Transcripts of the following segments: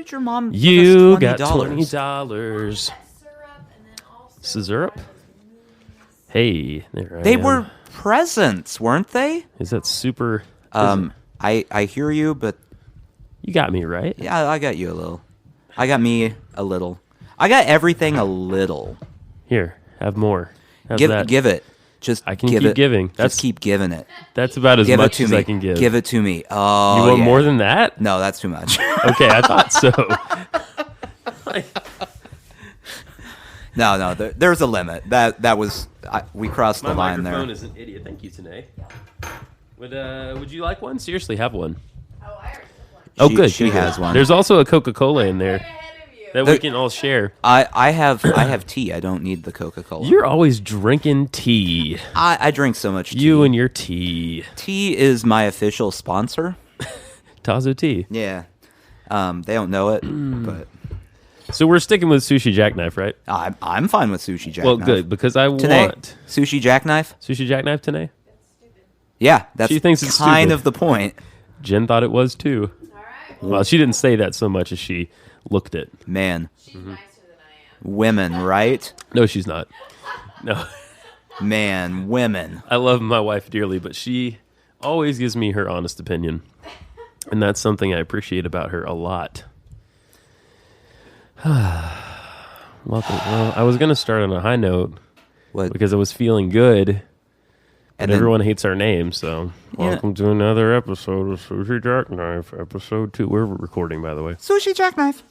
did your mom? You give us got $20? $20. Syrup? Hey, there I They am. were presents, weren't they? Is that super? I hear you, but You got me right. yeah, I got you a little. I got me a little. I got everything a little. Here, have more. How's Give that? give it. Just I can give keep it. giving. Just That's keep giving it. That's about as Give it much to as me. I can give. Give it to me. Oh, You want yeah. more than that? No, that's too much. Okay, I thought so. No, there's a limit. That was we crossed My the line microphone there. is an idiot. Thank you, Tanae. Would you like one? Seriously, have one. Oh, good. She good, good. has one. There's also a Coca-Cola in there that we can all share. I have tea. I don't need the Coca-Cola. You're always drinking tea. I drink so much tea. You and your tea. Tea is my official sponsor. Tazo tea. Yeah. They don't know it, but So we're sticking with Sushi Jackknife, right? I'm fine with sushi jackknife. Well, good, because I Today, want sushi jackknife. Sushi Jackknife today. Yeah, that's She thinks it's kind stupid. of the point. Jen thought it was too. Well, she didn't say that so much as she looked it. Man, She's nicer than I am. women, right? No, she's not. No. Man, women. I love my wife dearly, but she always gives me her honest opinion. And that's something I appreciate about her a lot. Welcome. Well, I was going to start on a high note What? because I was feeling good, but And then- everyone hates our name, so welcome to another episode of Sushi Jackknife, episode 2. We're recording, by the way. Sushi jackknife.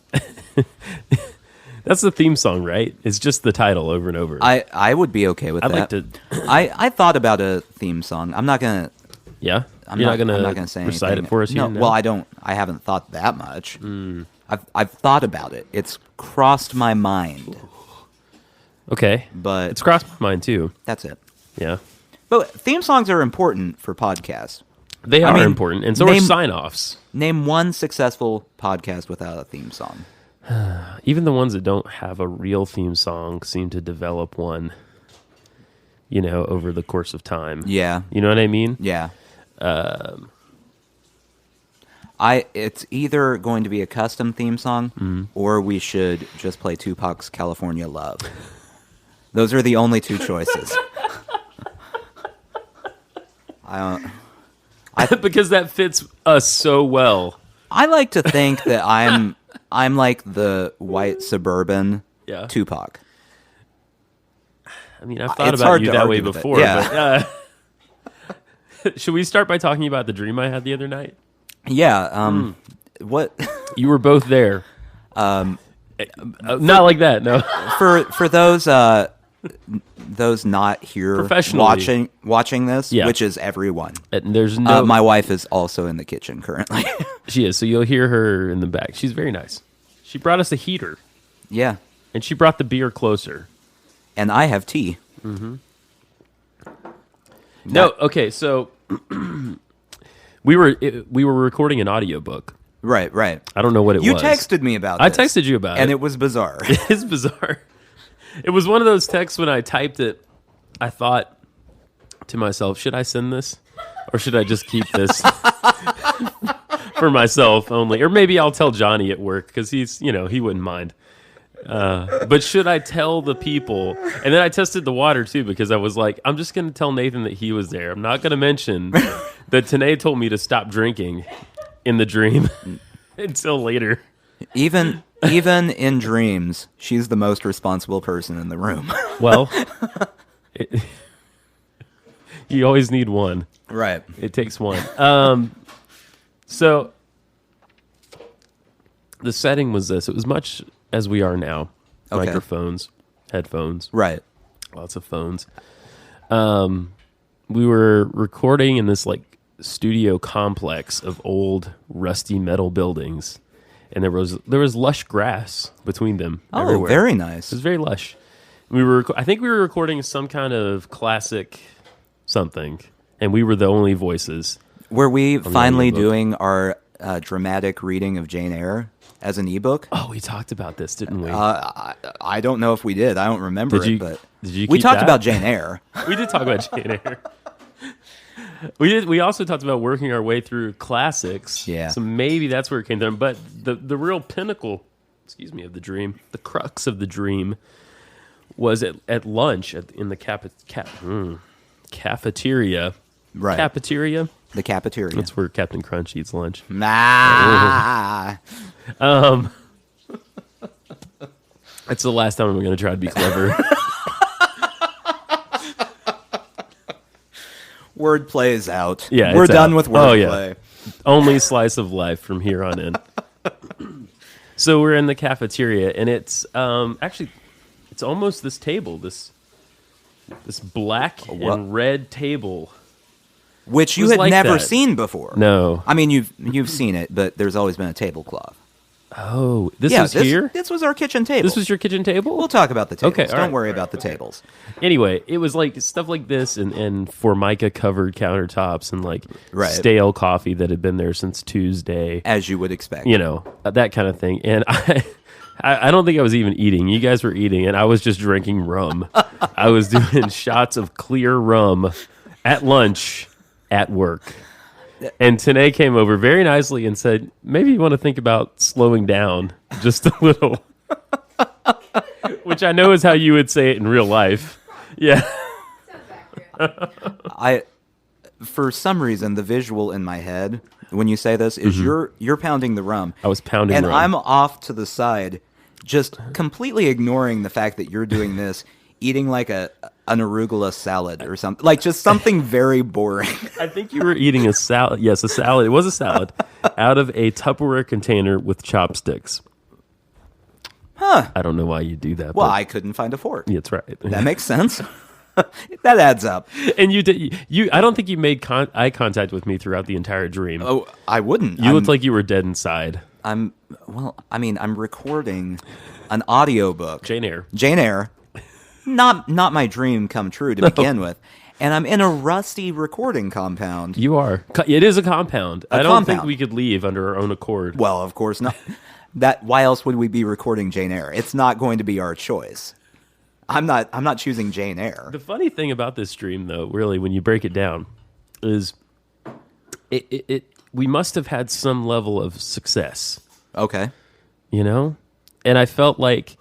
That's the theme song, right? It's just the title over and over. I would be okay with I'd that. like to... I thought about a theme song. I'm not gonna. Yeah? I'm You're not going gonna say recite anything. it for us No, here now? well, I don't. I haven't thought that much. I've thought about it. It's crossed my mind, Okay. but It's crossed my mind, too. that's it. Yeah. But theme songs are important for podcasts. They I are mean, important, and so are name- sign-offs. Name one successful podcast without a theme song. Even the ones that don't have a real theme song seem to develop one, over the course of time. Yeah, You know what I mean? yeah. It's either going to be a custom theme song, or we should just play Tupac's "California Love." Those are the only two choices. I don't. Because that fits us so well. I like to think that I'm like the white suburban Yeah. Tupac. I mean, I've thought It's about hard you to that argue way with it. before. Yeah. But, should we start by talking about the dream I had the other night? Yeah. What You were both there. Not like that, no. for those not here Professionally. watching this, Yeah. which is everyone. And there's no... My wife is also in the kitchen currently. She is, so you'll hear her in the back. She's very nice. She brought us a heater, Yeah, and she brought the beer closer. and I have tea. No, okay, so we were recording an audiobook. Right. I don't know what it You was. texted me about. I this, texted you about and it. it was bizarre. It's bizarre. It was one of those texts when I typed it, I thought to myself, should I send this? Or should I just keep this for myself only? Or maybe I'll tell Johnny at work because he's, he wouldn't mind. But should I tell the people? And then I tested the water too because I was like, I'm just going to tell Nathan that he was there. I'm not going to mention that Tanae told me to stop drinking in the dream until later. Even in dreams, she's the most responsible person in the room. Well, you always need one. Right. It takes one. So the setting was this. It was much as we are now. Okay. Microphones, headphones, Right. lots of phones. We were recording in this studio complex of old rusty metal buildings, and there was lush grass between them. Oh, everywhere. very It nice. was very lush. I think we were recording some kind of classic something, and we were the only voices. Were we finally audiobook. doing our dramatic reading of Jane Eyre as an ebook? Oh, we talked about this, didn't we? I don't know if we did. I don't remember Did you- it, but did you we keep talked that? about Jane Eyre. We did talk about Jane Eyre. We also talked about working our way through classics. Yeah. So maybe that's where it came from. But the real pinnacle, of the dream, the crux of the dream, was at lunch in the cafeteria. Right. Cafeteria. The cafeteria. That's where Captain Crunch eats lunch. Nah. It's the last time I'm going to try to be clever. Wordplay is out. Yeah, we're it's done out. with Oh, yeah. wordplay. Only slice of life from here on in. So we're in the cafeteria, and it's actually it's almost this table, this black and red table. Which you was had like never that. seen before. No. I mean, you've seen it, but there's always been a tablecloth. Oh, this Yeah, is here? This was our kitchen table. This was your kitchen table? We'll talk about the tables. Okay, all Don't right, worry all right, about the tables. Anyway, it was like stuff like this and Formica covered countertops and like Right. stale coffee that had been there since Tuesday. As you would expect. That kind of thing. And I don't think I was even eating. You guys were eating, and I was just drinking rum. I was doing shots of clear rum at lunch at work. And Tanae came over very nicely and said, maybe you want to think about slowing down just a little. Which I know is how you would say it in real life. Yeah. Sounds accurate. For some reason, the visual in my head when you say this is you're pounding the rum. I was pounding and rum. I'm off to the side, just completely ignoring the fact that you're doing this, eating like an arugula salad or something, like just something very boring. I think you were eating a salad. Yes, a salad. It was a salad out of a Tupperware container with chopsticks. Huh. I don't know why you do that. Well, but I couldn't find a fork. that's right. That makes sense. That adds up. And you did. I don't think you made eye contact with me throughout the entire dream. Oh, I wouldn't. You looked like you were dead inside. I'm recording an audiobook. Jane Eyre. Jane Eyre. Not my dream come true to begin with. And I'm in a rusty recording compound. You are. It is a compound. I don't think compound. we could leave under our own accord. Well, of course not. Why else would we be recording Jane Eyre? It's not going to be our choice. I'm not choosing Jane Eyre. The funny thing about this dream, though, really, when you break it down, is we must have had some level of success, Okay. And I felt like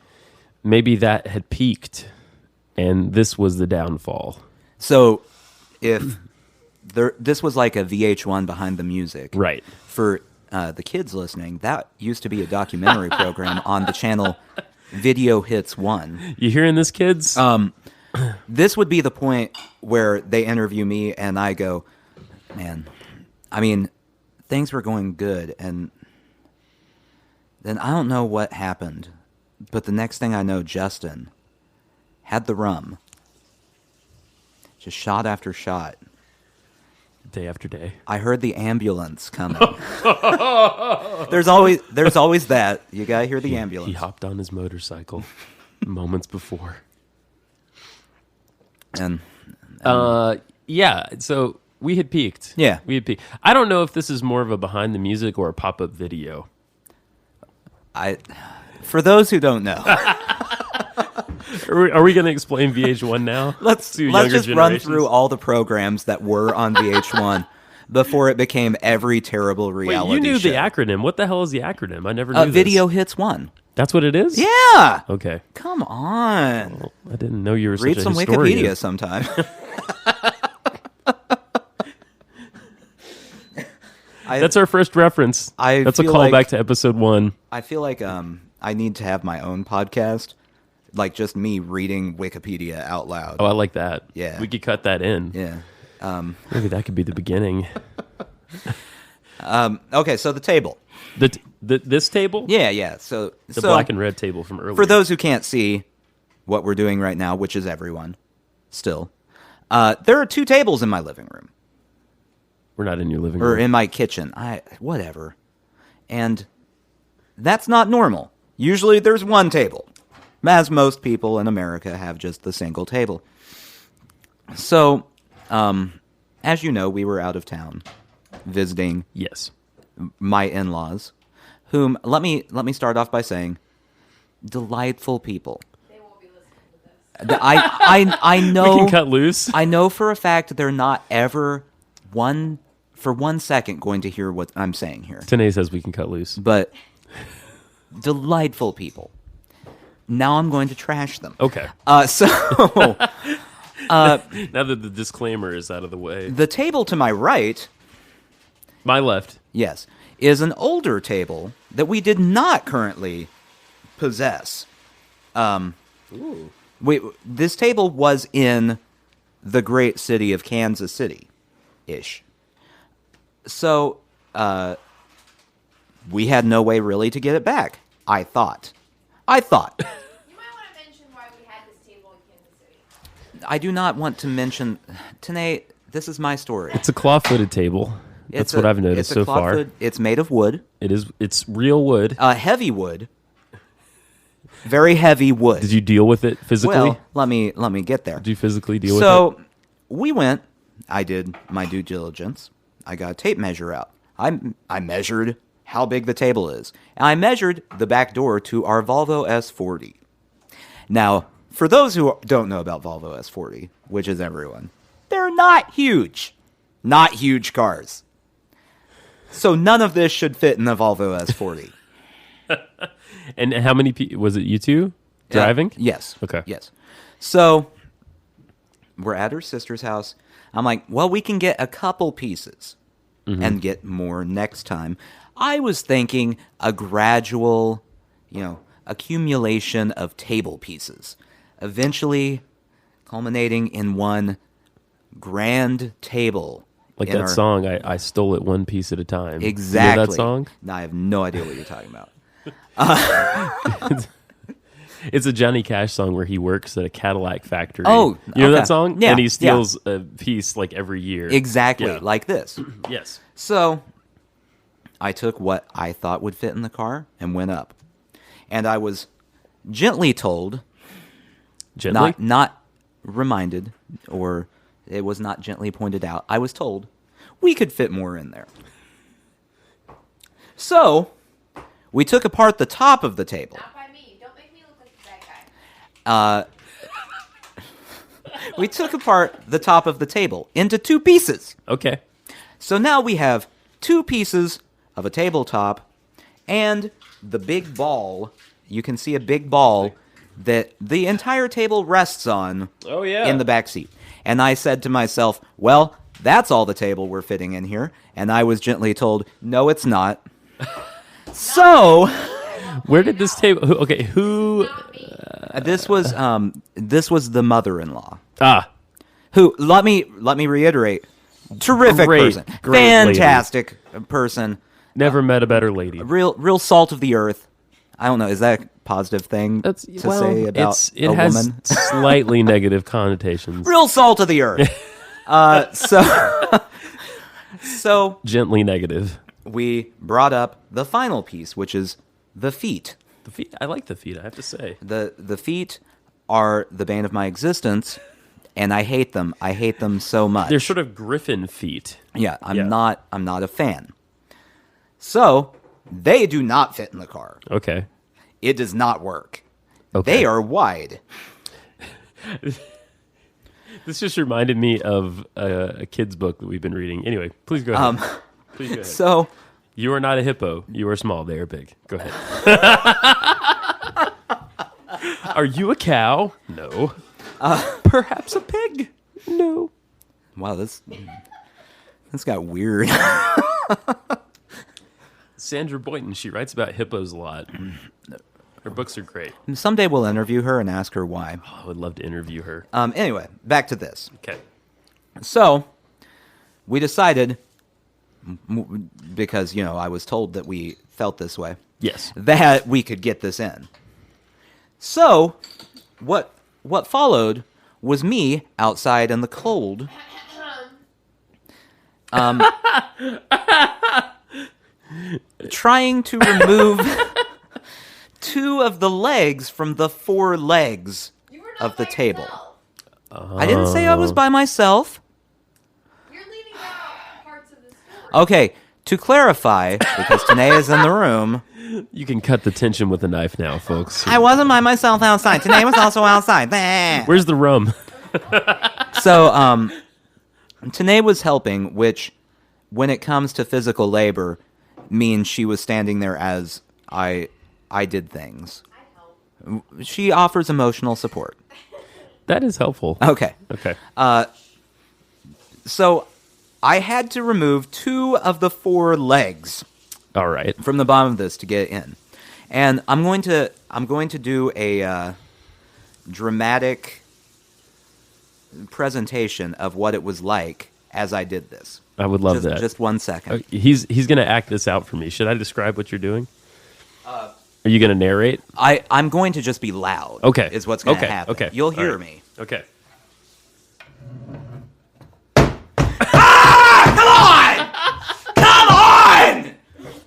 maybe that had peaked, and this was the downfall. So, if this was like a VH1 behind the music, Right. For the kids listening, that used to be a documentary program on the channel Video Hits 1. You hearing this, kids? This would be the point where they interview me and I go, man, I mean, things were going good, and then I don't know what happened, but the next thing I know, Justin had the rum. Just shot after shot. Day after day. I heard the ambulance coming. There's always that. You gotta hear the ambulance. He hopped on his motorcycle moments before. And Yeah, so we had peaked. Yeah. We had peaked. I don't know if this is more of a behind the music or a pop-up video. for those who don't know, Are we going to explain VH1 now? let's to younger just run generations? through all the programs that were on VH1 before it became every terrible Wait, reality you knew show. the acronym. What the hell is the acronym? I never knew this. Video Hits 1. That's what it is? Yeah. Okay. Come on. Well, I didn't know you were Read such a some historian. Wikipedia sometime. That's our first reference. I That's a feel callback like- to episode 1. I feel like I need to have my own podcast, like just me reading Wikipedia out loud. Oh, I like that. Yeah. We could cut that in. Yeah. Maybe that could be the beginning. Okay, so the table. This table? Yeah. So The black and red table from earlier. for those who can't see what we're doing right now, which is everyone, still, there are 2 tables in my living room We're not in your living or room. in my kitchen. Whatever, and that's not normal. Usually, there's 1 table, as most people in America have just the single table. So, as you know, we were out of town visiting Yes. my in-laws, whom let me start off by saying, delightful people. They won't be listening to this. I know We can cut loose. I know for a fact they're not ever for 1 second going to hear what I'm saying here. Tanae says we can cut loose. But delightful people. Now I'm going to trash them. Okay. So Now that the disclaimer is out of the way. the table to my right, My left. yes, is an older table that we did not currently possess. This table was in the great city of Kansas City-ish. So, we had no way really to get it back, I thought. You might want to mention why we had this table in Kansas City. I do not want to mention... Tanae, this is my story. It's a claw-footed table. That's what I've noticed so far. Clawfoot. It's made of wood. It's real wood. Heavy wood. Very heavy wood. Did you deal with it physically? Well, let me get there. Did you physically deal with it? So we went. I did my due diligence. I got a tape measure out. I measured how big the table is, and I measured the back door to our Volvo S40. Now, for those who don't know about Volvo S40, which is everyone, they're not huge cars. So none of this should fit in the Volvo S40. And how many people? Was it you two driving? Yes. Okay. Yes. So we're at her sister's house. I'm like, well, we can get a couple pieces and get more next time. I was thinking a gradual, accumulation of table pieces, eventually culminating in one grand table. Like in that our- song, I stole it one piece at a time. Exactly. You know that song? No, I have no idea what you're talking about. It's a Johnny Cash song where he works at a Cadillac factory. Oh, you know okay. that song? Yeah, And he yeah. steals a piece like every year. Exactly, Yeah. like this. Yes. So I took what I thought would fit in the car and went up. And I was gently told, Gently? not reminded, or it was not gently pointed out. I was told we could fit more in there. So we took apart the top of the table. Not by me. Don't make me look like the bad guy. We took apart the top of the table into two pieces. Okay. So now we have two pieces of a tabletop and the big ball. You can see a big ball that the entire table rests on Oh, yeah. in the back seat. And I said to myself, well, that's all the table we're fitting in here. And I was gently told, no, it's not. So Where did this table... Who... Not me. this was the mother-in-law, Ah. who, let me reiterate, terrific Great, person, great lady. fantastic person, Never met a better lady. real salt of the earth. I don't know, is that a positive thing to say about it a has woman? slightly negative connotations. Real salt of the earth. So Gently negative. we brought up the final piece, which is the feet. The feet. I like the feet. I have to say. The feet are the bane of my existence, and I hate them. I hate them so much. They're sort of griffin feet. Yeah, I'm Yeah. not a fan. So they do not fit in the car. Okay. It does not work. Okay. They are wide. This just reminded me of a kid's book that we've been reading. Anyway, please go ahead. Please go ahead. So You are not a hippo. You are small. They are big. Go ahead. Are you a cow? No. Perhaps a pig? No. wow, this got weird. Sandra Boynton, she writes about hippos a lot. Her books are great. Someday we'll interview her and ask her why. Oh, I would love to interview her. Anyway, back to this. Okay. So we decided, because I was told that we felt this way, Yes. that we could get this in. So what followed was me outside in the cold. Trying to remove two of the legs from the four legs You were not of the by table. yourself. I didn't say I was by myself. You're leaving out parts of the story. Okay, to clarify, because Tanae is in the room, You can cut the tension with a knife now, folks. I wasn't by myself outside. Tanae was also outside. Where's the rum? So, Tanae was helping, which, when it comes to physical labor, means she was standing there as I did things. I help. She offers emotional support. That is helpful. Okay. Okay. So I had to remove 2 of the 4 legs All right. from the bottom of this to get in. And I'm going to do a dramatic presentation of what it was like as I did this. I would love just, that. Just 1 second. He's going to act this out for me. Should I describe what you're doing? Are you going to narrate? I'm going to just be loud. Okay. Is what's going to Okay. happen. Okay. You'll All hear right. me. Okay. Come on!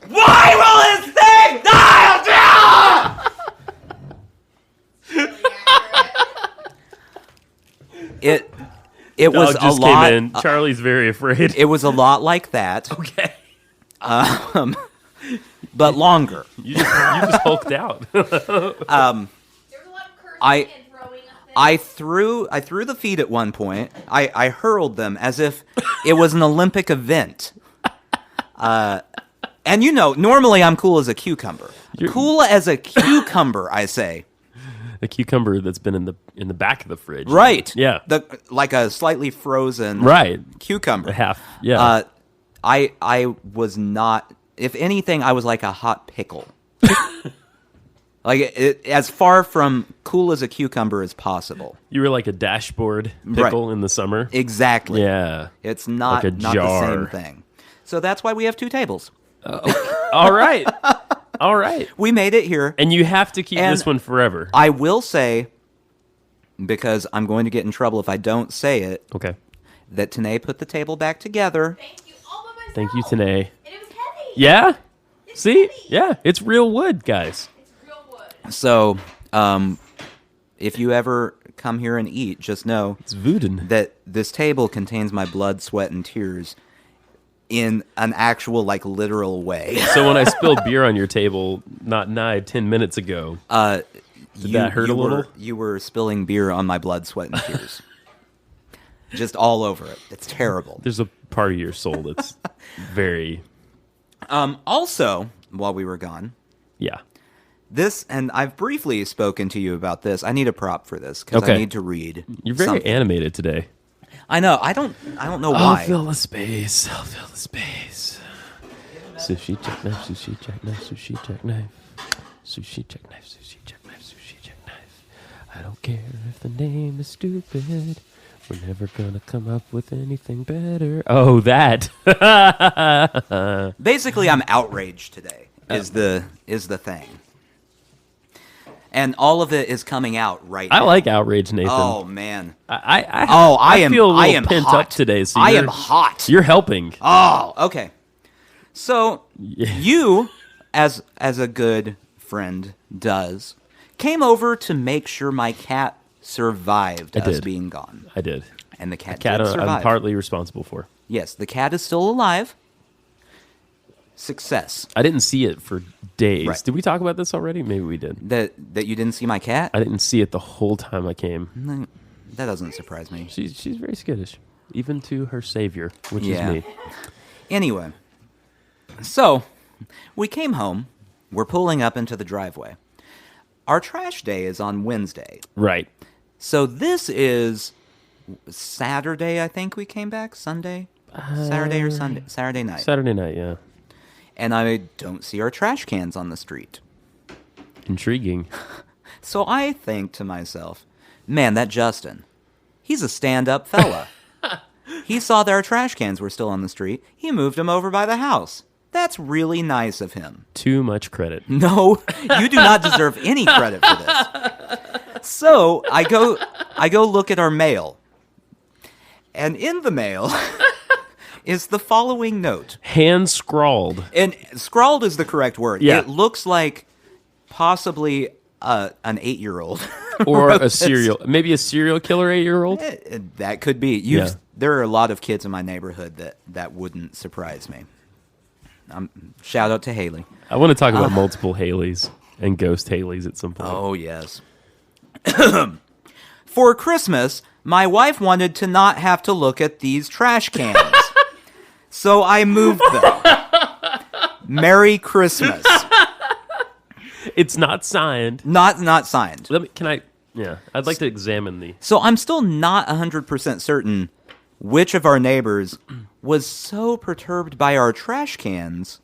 Why will this thing die? It was Dog a just lot. came in. Charlie's very afraid. It was a lot like that, Okay. but longer. You just hulked out. There was a lot of cursing I- and throwing up there. I threw the feet at one point. I hurled them as if it was an Olympic event. And normally I'm cool as a cucumber. Cool as a cucumber, I say. A cucumber that's been in the back of the fridge. Right. Yeah. Like a slightly frozen Right. cucumber. A half. Yeah. I was not. If anything, I was like a hot pickle. Like as far from cool as a cucumber as possible. You were like a dashboard pickle in the summer. Exactly. Yeah. It's not Like a not jar. the same thing. So that's why we have 2 tables. All right. All right. We made it here. And you have to keep And this one forever. I will say, because I'm going to get in trouble if I don't say it, Okay. that Tanae put the table back together. Thank you all by myself. Thank you, Tanae. And it was heavy. Yeah? It's See? heavy. Yeah. It's real wood, guys. It's real wood. So, if you ever come here and eat, just know It's voodoo. that this table contains my blood, sweat, and tears in an actual, like, literal way. So when I spilled beer on your table not nigh 10 minutes ago, Did that hurt a little? You were spilling beer on my blood, sweat, and tears. Just all over it. It's terrible. there's a part of your soul that's very, Also, while we were gone, yeah. this, and I've briefly spoken to you about this. I need a prop for this because Okay. I need to read. You're very something. animated today. I know. I don't know I'll why. fill the space. I'll fill the space. Sushi jackknife, sushi jackknife, sushi jackknife. Sushi jackknife, sushi jackknife, sushi jackknife. I don't care if the name is stupid. We're never gonna come up with anything better. Oh, that. Basically, I'm outraged today. Is the thing, and all of it is coming out right I now. like outrage, Nathan. Oh man. I am. feel a I little am pent hot up today. So I you're- am hot. You're helping. Oh, okay. So you, as a good friend does, came over to make sure my cat survived I us did. being gone, I did. and the cat, Cat, did I'm survive. partly responsible for. Yes, the cat is still alive. Success. I didn't see it for days. Right. Did we talk about this already? Maybe we did. That you didn't see my cat? I didn't see it the whole time I came. That doesn't surprise me. She's very skittish, even to her savior, which Yeah. is me. Anyway, so we came home. We're pulling up into the driveway. Our trash day is on Wednesday. Right. So this is Saturday, I think we came back. Sunday? Saturday or Sunday? Saturday night. Saturday night, yeah. And I don't see our trash cans on the street. Intriguing. So I think to myself, man, that Justin, he's a stand-up fella. He saw that our trash cans were still on the street. He moved them over by the house. That's really nice of him. Too much credit. No, you do not deserve any credit for this. So I go look at our mail. And in the mail is the following note. Hand scrawled. And scrawled is the correct word. Yeah. It looks like possibly an 8-year-old. Or wrote a this. maybe a serial killer 8-year-old. That could be. Yeah. There are a lot of kids in my neighborhood that wouldn't surprise me. Shout out to Haley. I want to talk about multiple Haleys and ghost Haleys at some point. Oh, yes. For Christmas, My wife wanted to not have to look at these trash cans. So I moved them. Merry Christmas. It's not signed. Not signed. I'd like to examine the... So I'm still not 100% certain which of our neighbors was so perturbed by our trash cans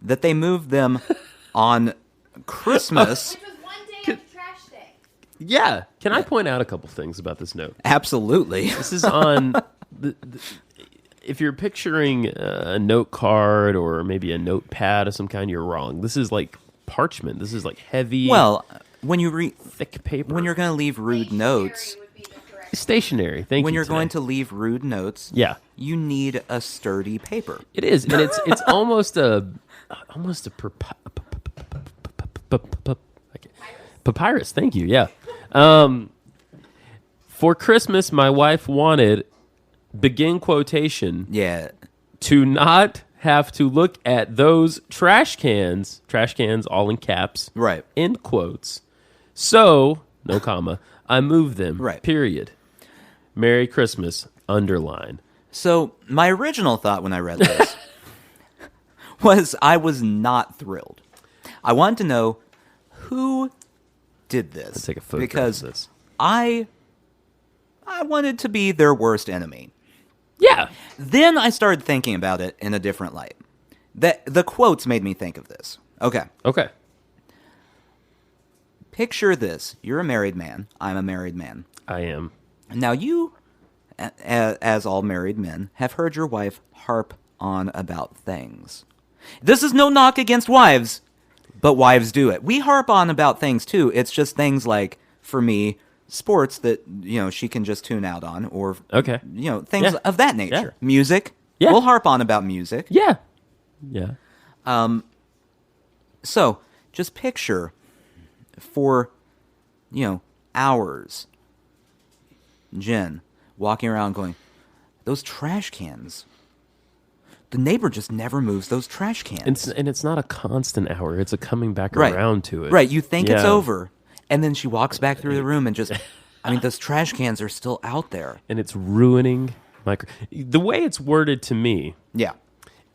that they moved them on Christmas. Which was one day of trash day. Yeah. Can I point out a couple things about this note? Absolutely. This is on... if you're picturing a note card or maybe a notepad of some kind, you're wrong. This is like parchment. This is like heavy, Well, when you thick paper. when you're going to leave rude notes, Would be the correct. stationary. Thank you. when you're today. going to leave rude notes, Yeah. you need a sturdy paper. It is, and it's almost a papyrus. Thank you. Yeah. For Christmas, my wife wanted begin quotation Yeah. to not have to look at those trash cans all in caps, Right. end quotes. So no comma. I moved them. Right. Period. Merry Christmas. Underline. So my original thought when I read this was I was not thrilled. I wanted to know who did this. Let's take a photo because of this. I wanted to be their worst enemy. Yeah. Then I started thinking about it in a different light. The quotes made me think of this. Okay. Okay. Picture this. You're a married man. I'm a married man. I am. Now you, as all married men, have heard your wife harp on about things. This is no knock against wives, but wives do it. We harp on about things too. It's just things like, for me, sports that, she can just tune out on, or, Okay. things Yeah. of that nature. Yeah. Music. Yeah. We'll harp on about music. Yeah. Yeah. So, just picture for, hours, Jen walking around going, those trash cans. The neighbor just never moves those trash cans. And it's not a constant hour. It's a coming back Right. around to it. Right, you think it's Yeah. over. And then she walks back through the room and just, those trash cans are still out there. And it's ruining the way it's worded to me Yeah.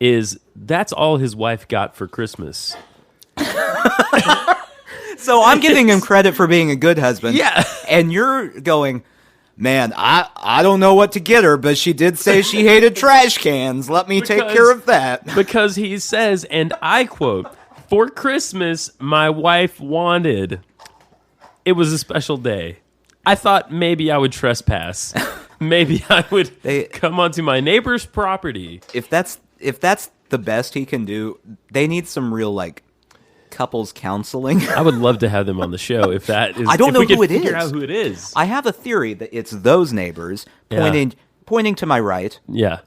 is that's all his wife got for Christmas. So I'm giving him credit for being a good husband. Yeah. And you're going, man, I don't know what to get her, but she did say she hated trash cans. Let me take Because- care of that. Because he says, and I quote, for Christmas, my wife wanted. It was a special day. I thought maybe I would trespass. Maybe I would come onto my neighbor's property. If that's the best he can do, they need some real couples counseling. I would love to have them on the show if that is. I don't if know we could who it figure is. out who it is. I have a theory that it's those neighbors pointing to my right, Yeah,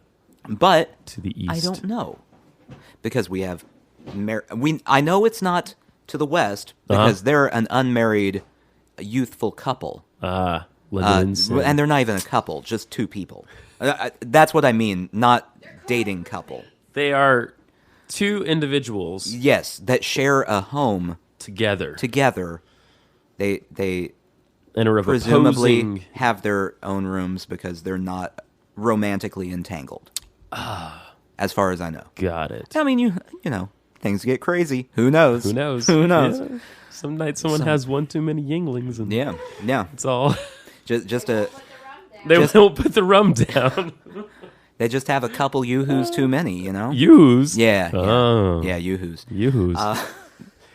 but to the east. I don't know because we have I know it's not to the west because they're an unmarried youthful couple. Linda and Sam. And they're not even a couple, just two people. That's what I mean, not dating couple. They are two individuals Yes, that share a home together together. They and are of presumably opposing. have their own rooms because they're not romantically entangled. As far as I know. Got it. I mean, you know, things get crazy. Who knows? Who knows? Who knows? Yeah. Some night someone has one too many Yinglings, and Yeah. it's all. Just a Put the rum down. They won't put the rum down. they just have a couple yoo-hoos too many, you know? Use. Yeah. Oh. Yeah, yoo-hoos. Yoo-hoos.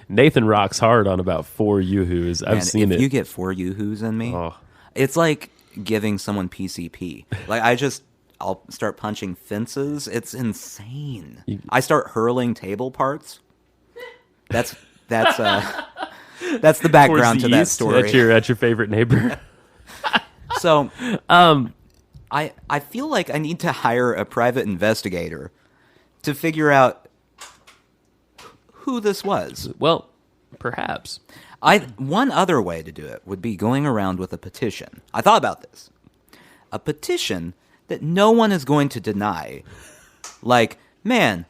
Nathan rocks hard on about 4 yoo-hoos. I've Man, seen if it. you get 4 yoo-hoos in me, Oh. it's like giving someone PCP. I'll start punching fences. It's insane. I start hurling table parts. That's the Towards background the to that east, story. At your favorite neighbor. So, I feel like I need to hire a private investigator to figure out who this was. Well, perhaps. One other way to do it would be going around with a petition. I thought about this. A petition that no one is going to deny. Like, man,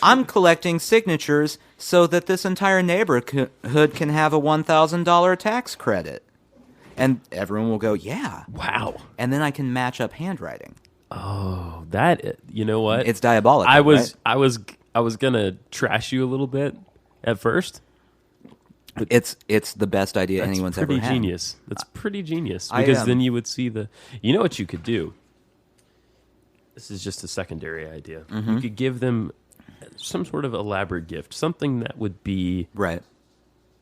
I'm collecting signatures so that this entire neighborhood can have a $1,000 tax credit. And everyone will go, yeah. Wow. And then I can match up handwriting. Oh, that, you know what? It's diabolical. right? I was gonna trash you a little bit at first. It's the best idea That's anyone's pretty ever had. genius. That's pretty genius I, because then you would see the. You know what you could do? This is just a secondary idea. Mm-hmm. You could give them some sort of elaborate gift, something that would be Right.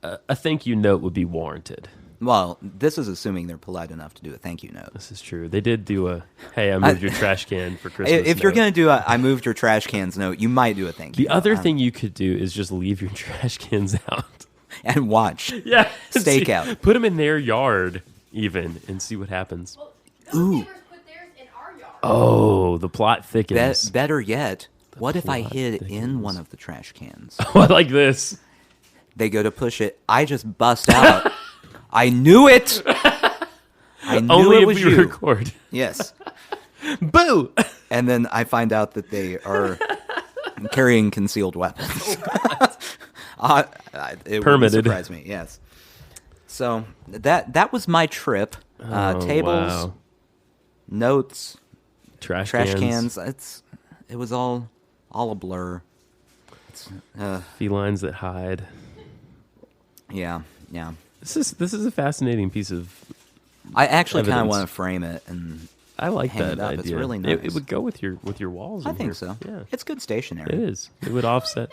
a thank you note would be warranted. Well, this is assuming they're polite enough to do a thank you note. This is true. They did do a hey, I moved your trash can for Christmas. If you're note. going to do a I moved your trash cans note, you might do a thank you. The other note. thing you could do is just leave your trash cans out. And watch. Yeah, Stake out. Put them in their yard even and see what happens. Well, those neighbors put theirs in our yard. Oh, the plot thickens. Better yet, what if I plot hid in thickens. one of the trash cans? like this. They go to push it. I just bust out. I knew it. I knew Only it if was we you. record. Yes. Boo! And then I find out that they are carrying concealed weapons. It Permitted. wouldn't surprise me. Yes. So that was my trip. Tables, Wow. notes, Trash cans. It was all a blur. Felines that hide. Yeah. This is a fascinating piece of. I actually kind of Evidence. want to frame it, and I like Hang that it up. idea. It's really It nice. would go with your walls. I in think here. so. Yeah, It's good stationery. it is. It would offset.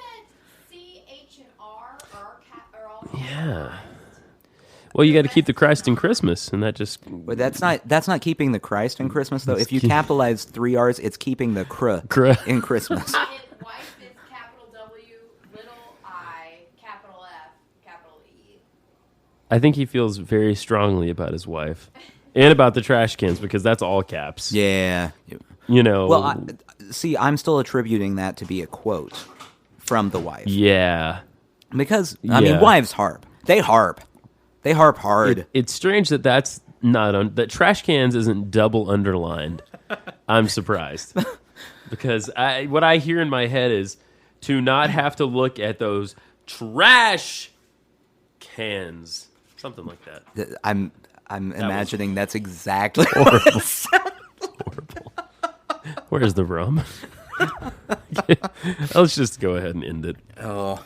C, H, and R are all Yeah. Well, you got to keep the Christ in Christmas, and that just. But that's not keeping the Christ in Christmas though. If you capitalize 3 R's, it's keeping the cr in Christmas. His wife is capital W, little I, capital F, capital E. I think he feels very strongly about his wife, and about the trash cans because that's all caps. Yeah. You know. Well, see, I'm still attributing that to be a quote from the wife yeah. because I mean, Yeah. wives harp. They harp. They harp hard. It's strange that that's not that trash cans isn't double underlined. I'm surprised because what I hear in my head is to not have to look at those trash cans, something like that. I'm imagining that's exactly Horrible. Where's the rum? Let's just go ahead and end it. Oh.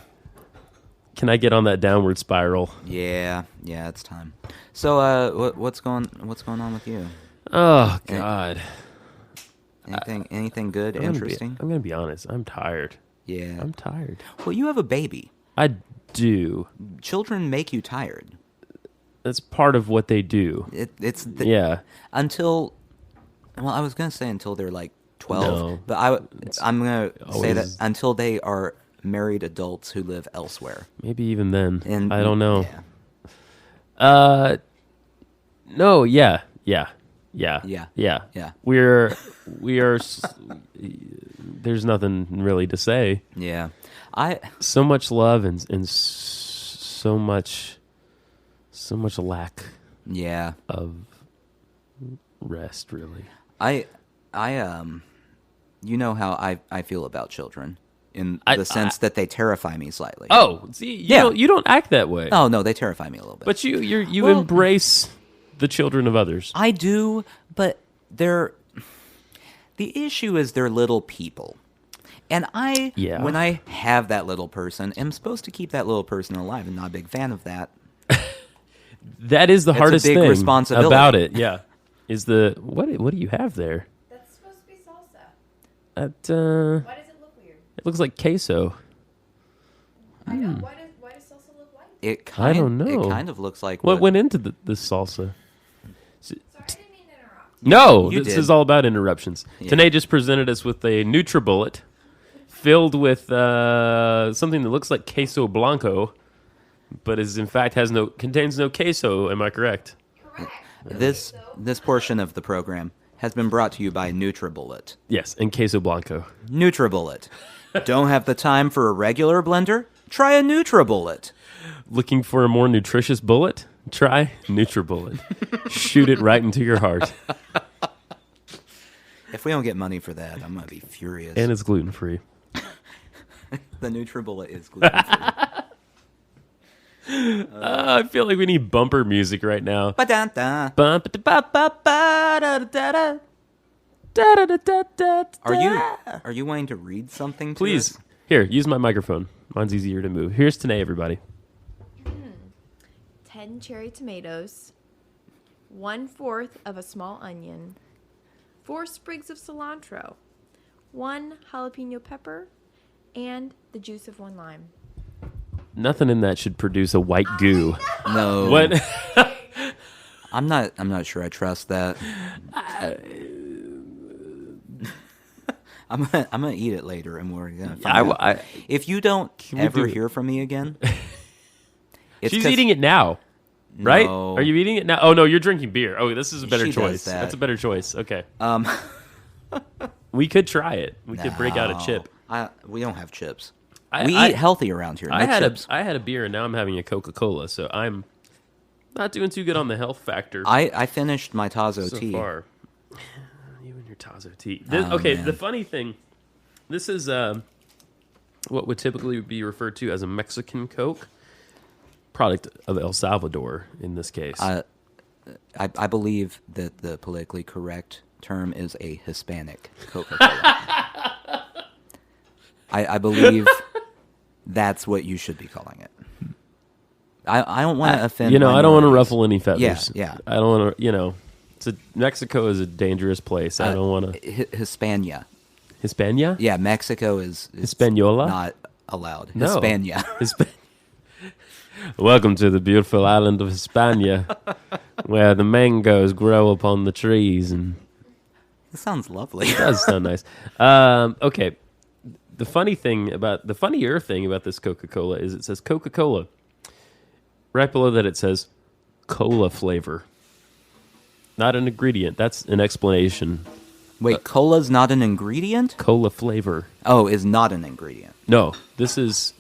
Can I get on that downward spiral? Yeah, it's time. So, what's going on with you? Oh God. Anything good, interesting? I'm gonna be honest. I'm tired. Yeah. I'm tired. Well, you have a baby. I do. Children make you tired. That's part of what they do. It's Yeah. until. Well, I was gonna say until they're like 12, No, but I'm gonna say that always- until they are married adults who live elsewhere. Maybe even then. And I don't know. Yeah. No. Yeah. Yeah. We are. There's nothing really to say. Yeah. So much love and so much lack Yeah. of rest. Really. You know how I feel about children in I- the sense that they terrify me slightly. Oh, see, you don't act that way. Oh no, they terrify me a little bit. But you Well- embrace the children of others. I do, but the issue is they're little people. And Yeah. when I have that little person, am supposed to keep that little person alive, and not a big fan of that. That is the It's a hardest big thing responsibility. about it. Yeah, is the what do you have there? That's supposed to be salsa. That Why does it look weird? it looks like queso. I know. Why does salsa look white? I don't know. It kind of looks like What went into the salsa? Sorry, I didn't mean to interrupt. No, You this did. is all about interruptions. Yeah. Tanae just presented us with a NutriBullet filled with something that looks like queso blanco, but is in fact contains no queso. Am I correct? Correct. This portion of the program has been brought to you by NutriBullet. Yes, and queso blanco. NutriBullet. Don't have the time for a regular blender? Try a NutriBullet. Looking for a more nutritious bullet? Try NutriBullet. Shoot it right into your heart. If we don't get money for that, I'm gonna be furious. And it's gluten free. The NutriBullet is gluten free. I feel like we need bumper music right now. Ba-da-da. Bum-ba-da-ba-ba-ba-da-da-da. Da-da-da-da-da-da. Are you wanting to read something? To Please. us? Here, use my microphone. Mine's easier to move. Here's Tanae, everybody. 10 cherry tomatoes, 1/4 of a small onion, 4 sprigs of cilantro, 1 jalapeno pepper, and the juice of 1 lime. Nothing in that should produce a white goo. No. What? I'm not sure I trust that. I'm gonna eat it later, and we're gonna find out. If you don't we ever do it? hear from me again, it's She's 'cause- eating it now, right? No. Are you eating it now? Oh, no, you're drinking beer. Oh, this is a better She does choice. that. That's a better choice. Okay. Um, We could try it. We could break out a chip. We don't have chips. I- We I- eat healthy around here. No I had chips. a beer, and now I'm having a Coca-Cola, so I'm not doing too good on the health factor I finished my Tazo so tea. far. You and your Tazo tea. Okay, man. the funny thing, this is what would typically be referred to as a Mexican Coke, product of El Salvador in this case. I believe that the politically correct term is a Hispanic Coca-Cola. I believe that's what you should be calling it. I don't want to offend. I don't want to minorities. ruffle any feathers. Yeah. I don't want to. Mexico is a dangerous place. I don't want to. Hispania. Hispania? Yeah, Mexico is Hispaniola? not allowed. No. Hispania. Welcome to the beautiful island of Hispania, where the mangoes grow upon the trees, and That sounds lovely. it does sound nice. Okay, the funnier thing about this Coca-Cola is it says Coca-Cola. Right below that, it says cola flavor, not an ingredient. That's an explanation. Wait, cola's not an ingredient? Cola flavor. Oh, is not an ingredient. No, this is.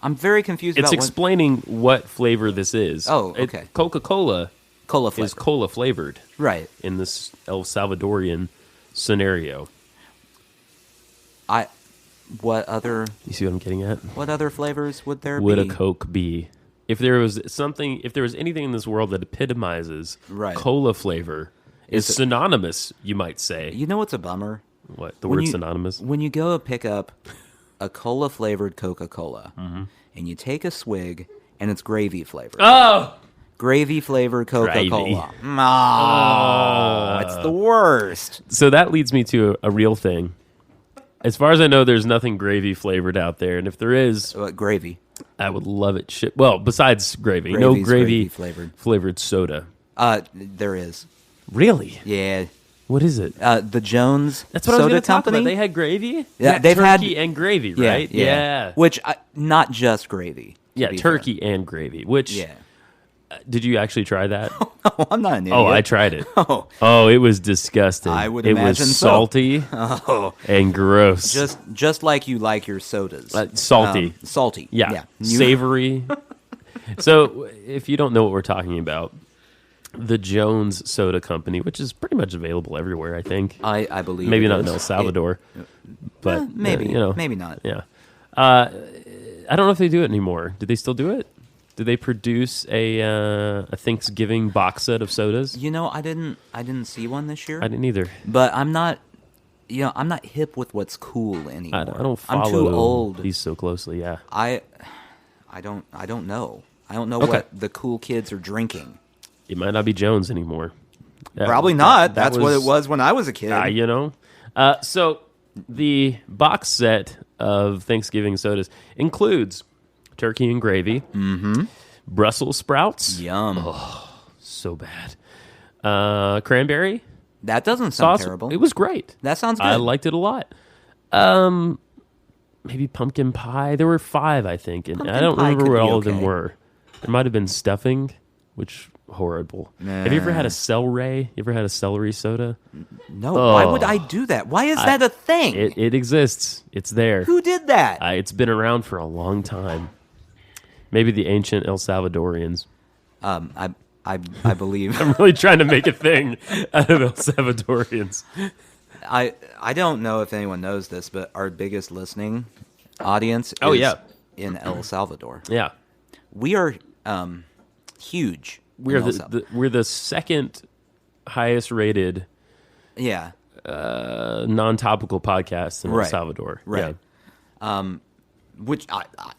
I'm very confused It's about explaining what flavor this is. Oh, okay. Coca-Cola cola is flavor. cola flavored Right. in this El Salvadorian scenario. What other You see what I'm getting at? flavors would there Would be? a Coke be? If there was anything in this world that epitomizes Right. cola flavor, is Is it- synonymous, you might say. You know what's a bummer? What, the When word you- synonymous? When you go pick up a cola flavored Coca-Cola Mm-hmm. and you take a swig and it's gravy flavored. Oh! Gravy flavored Gravy. Coca-Cola. No, it's the worst. So that leads me to a real thing. As far as I know, there's nothing gravy flavored out there, and if there is, Gravy. I would love it. Well, besides gravy, no Gravy's gravy gravy flavored soda. There is. Really? Yeah. What is it? The Jones That's what I was Soda going to talk Company. about. They had gravy. Yeah, they've turkey had- and gravy, Yeah, right? Yeah, Which, not just gravy. to yeah. be Turkey and gravy. Which fair. did you actually try that? Yeah. I'm not an idiot. Oh, I tried it. Oh, Oh, it was disgusting. I would it imagine was so. salty and gross. just like you like your sodas. salty. Salty. Yeah, You- savory. So, if you don't know what we're talking about, the Jones Soda Company, which is pretty much available everywhere, I think. I believe. Maybe it not in is. El Salvador, but Maybe. you know, Maybe not. yeah. I don't know if they do it anymore. Do they still do it? Do they produce a Thanksgiving box set of sodas? You know, I didn't see one this year. I didn't either. But I'm not. I'm not hip with what's cool anymore. I don't follow I'm too old. these so closely. Yeah. I don't know. I don't know Okay. what the cool kids are drinking. It might not be Jones anymore. Probably not. that That's what it was when I was a kid. You know. So the box set of Thanksgiving sodas includes turkey and gravy, Brussels sprouts, Yum. so bad, cranberry That doesn't sound sauce. terrible. It was great. That sounds good. I liked it a lot. Maybe pumpkin pie. There were 5, I think, and I Pumpkin don't pie remember could what be all of them okay. were. There might have been stuffing, which horrible. Have you ever had a celery? You ever had a celery soda? No, why would Oh. I do that? Why is that a thing? It exists. It's there. Who did that? It's been around for a long time. Maybe the ancient El Salvadorians. I believe. I'm really trying to make a thing out of El Salvadorians. I don't know if anyone knows this, but our biggest listening audience Oh, is yeah. in El Salvador. Yeah. We are huge. We're in El Salvador. we're the second highest rated Yeah. non-topical podcast in El Right. Salvador. Right. Yeah. Which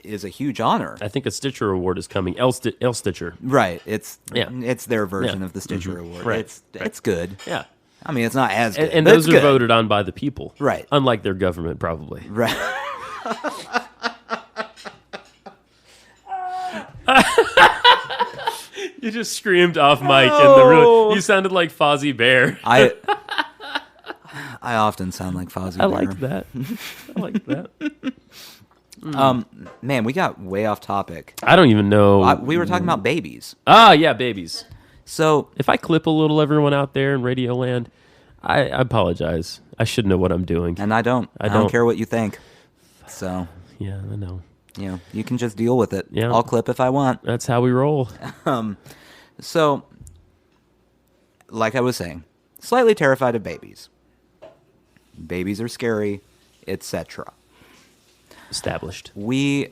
is a huge honor. I think a Stitcher Award is coming. El Stitcher. Right. It's Yeah. their version Yeah. of the Stitcher Award. Right. It's good. Yeah. I mean, it's not as good. And but those it's are good. voted on by the people. Right. Unlike their government, probably. Right. You just screamed off mic, and you sounded like Fozzie Bear. I often sound like Fozzie I Bear. like that. I like that. Man, we got way off topic. I don't even know. We were talking about babies. Yeah, babies. So If I clip a little everyone out there in Radio Land, I apologize. I should know what I'm doing. and I don't don't. care what you think. So, Yeah, I know. you can just deal with it. Yeah. I'll clip if I want. That's how we roll. So, like I was saying, slightly terrified of babies. Babies are scary, etc. Established. We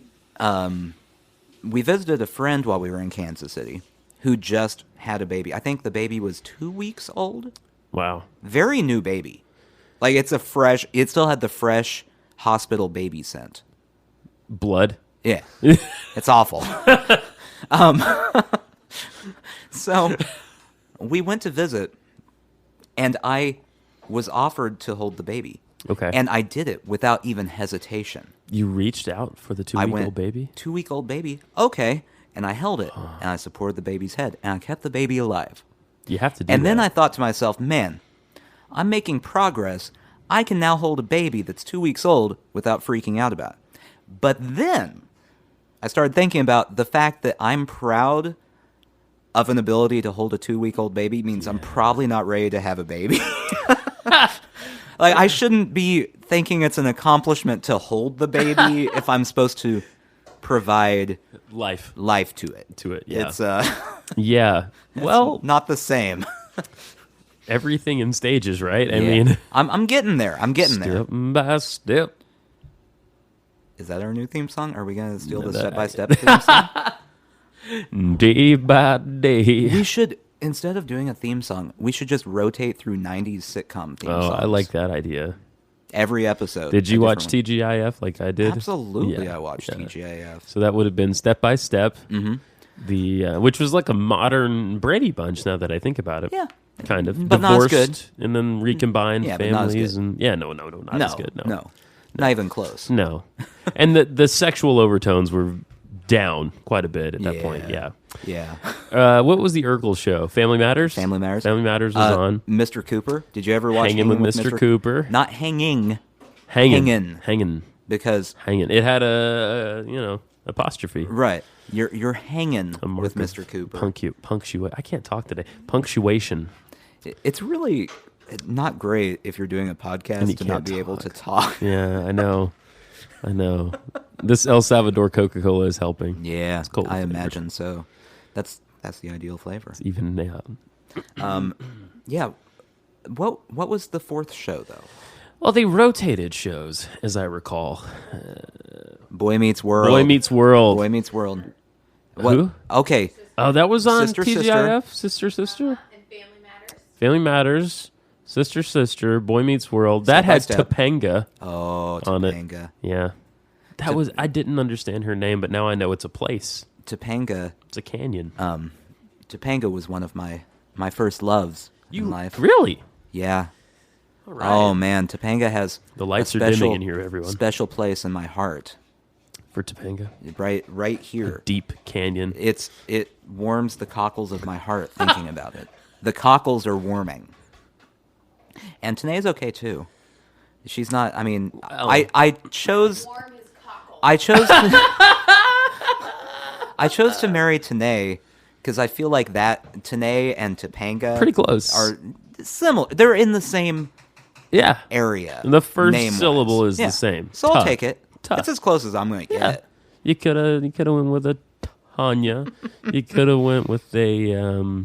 visited a friend while we were in Kansas City who just had a baby. I think the baby was 2 weeks old. Wow. Very new baby. Like it still had the fresh hospital baby scent. Blood. Yeah. It's awful. So we went to visit and I was offered to hold the baby. Okay. And I did it without even hesitation. You reached out for the I 2-week-old went, baby? 2-week-old baby. Okay. And I held it and I supported the baby's head and I kept the baby alive. You have to do And then I that. thought to myself, man, I'm making progress. I can now hold a baby that's 2 weeks old without freaking out about it. But then I started thinking about the fact that I'm proud of an ability to hold a 2-week-old baby means I'm probably not ready to have a baby. Like, I shouldn't be thinking it's an accomplishment to hold the baby if I'm supposed to provide Life life to it. to it. Yeah. It's Yeah. Well, not the same. everything in stages, right? I Yeah. mean, I'm getting there. I'm getting there. step by step. Is that our new theme song? Are we going to steal the that- step-by-step theme song? Day by day. We should, instead of doing a theme song, we should just rotate through 90s sitcom theme Oh, songs. I like that idea. Every episode. Did you a watch different TGIF like I one. did? Absolutely, Yeah, I watched yeah. TGIF. So that would have been Step by Step. Mm-hmm. The which was like a modern Brady Bunch. Now that I think about it, Yeah. kind of But not as divorced good. and then recombined Yeah, but not as families good. and not as good. No. Not even close. No. And the sexual overtones were down quite a bit at that point. Yeah. Yeah. What was the Urkel show? Family Matters. Family Matters. Family Matters was on. Mr. Cooper. Did you ever watch Hanging with Mr. Cooper. Not hanging, Hanging. because It had a apostrophe. right, you're hanging A mark with of Mr. Cooper. I can't talk today. Punctuation. It's really not great if you're doing a And podcast you to not can't be able to talk. talk. Yeah, I know. This El Salvador Coca-Cola is helping. Yeah, cold I flavored. imagine so. That's the ideal flavor. Even now. Yeah. What was the fourth show though? Well, they rotated shows, as I recall. Boy Meets World. Boy Meets World. Boy Meets World. Who? Okay. Oh, that was on Sister, TGIF? Sister? And Family Matters. Family Matters. Sister. Boy Meets World. That Step by had Step. Topanga Oh, on it. Topanga. Yeah. I didn't understand her name, but now I know it's a place. Topanga. It's a canyon. Topanga was one of my first loves in life. Really? Yeah. All right. Oh man, Topanga has The lights a are dimming special, in here, everyone. Special place in my heart, For Topanga. right here. Deep canyon. It warms the cockles of my heart thinking about it. The cockles are warming, and Tanae's okay too. She's not. I mean, Well. I chose Warm his cockle. I chose to marry Tanae because I feel like that Tanae and Topanga Pretty close. are similar. They're in the same Yeah. area. The first name-wise. syllable is Yeah. the same. So I'll Tuh. take it. Tuh. It's as close as I'm going to Yeah. get. You could have went with a Tanya. You could have went with a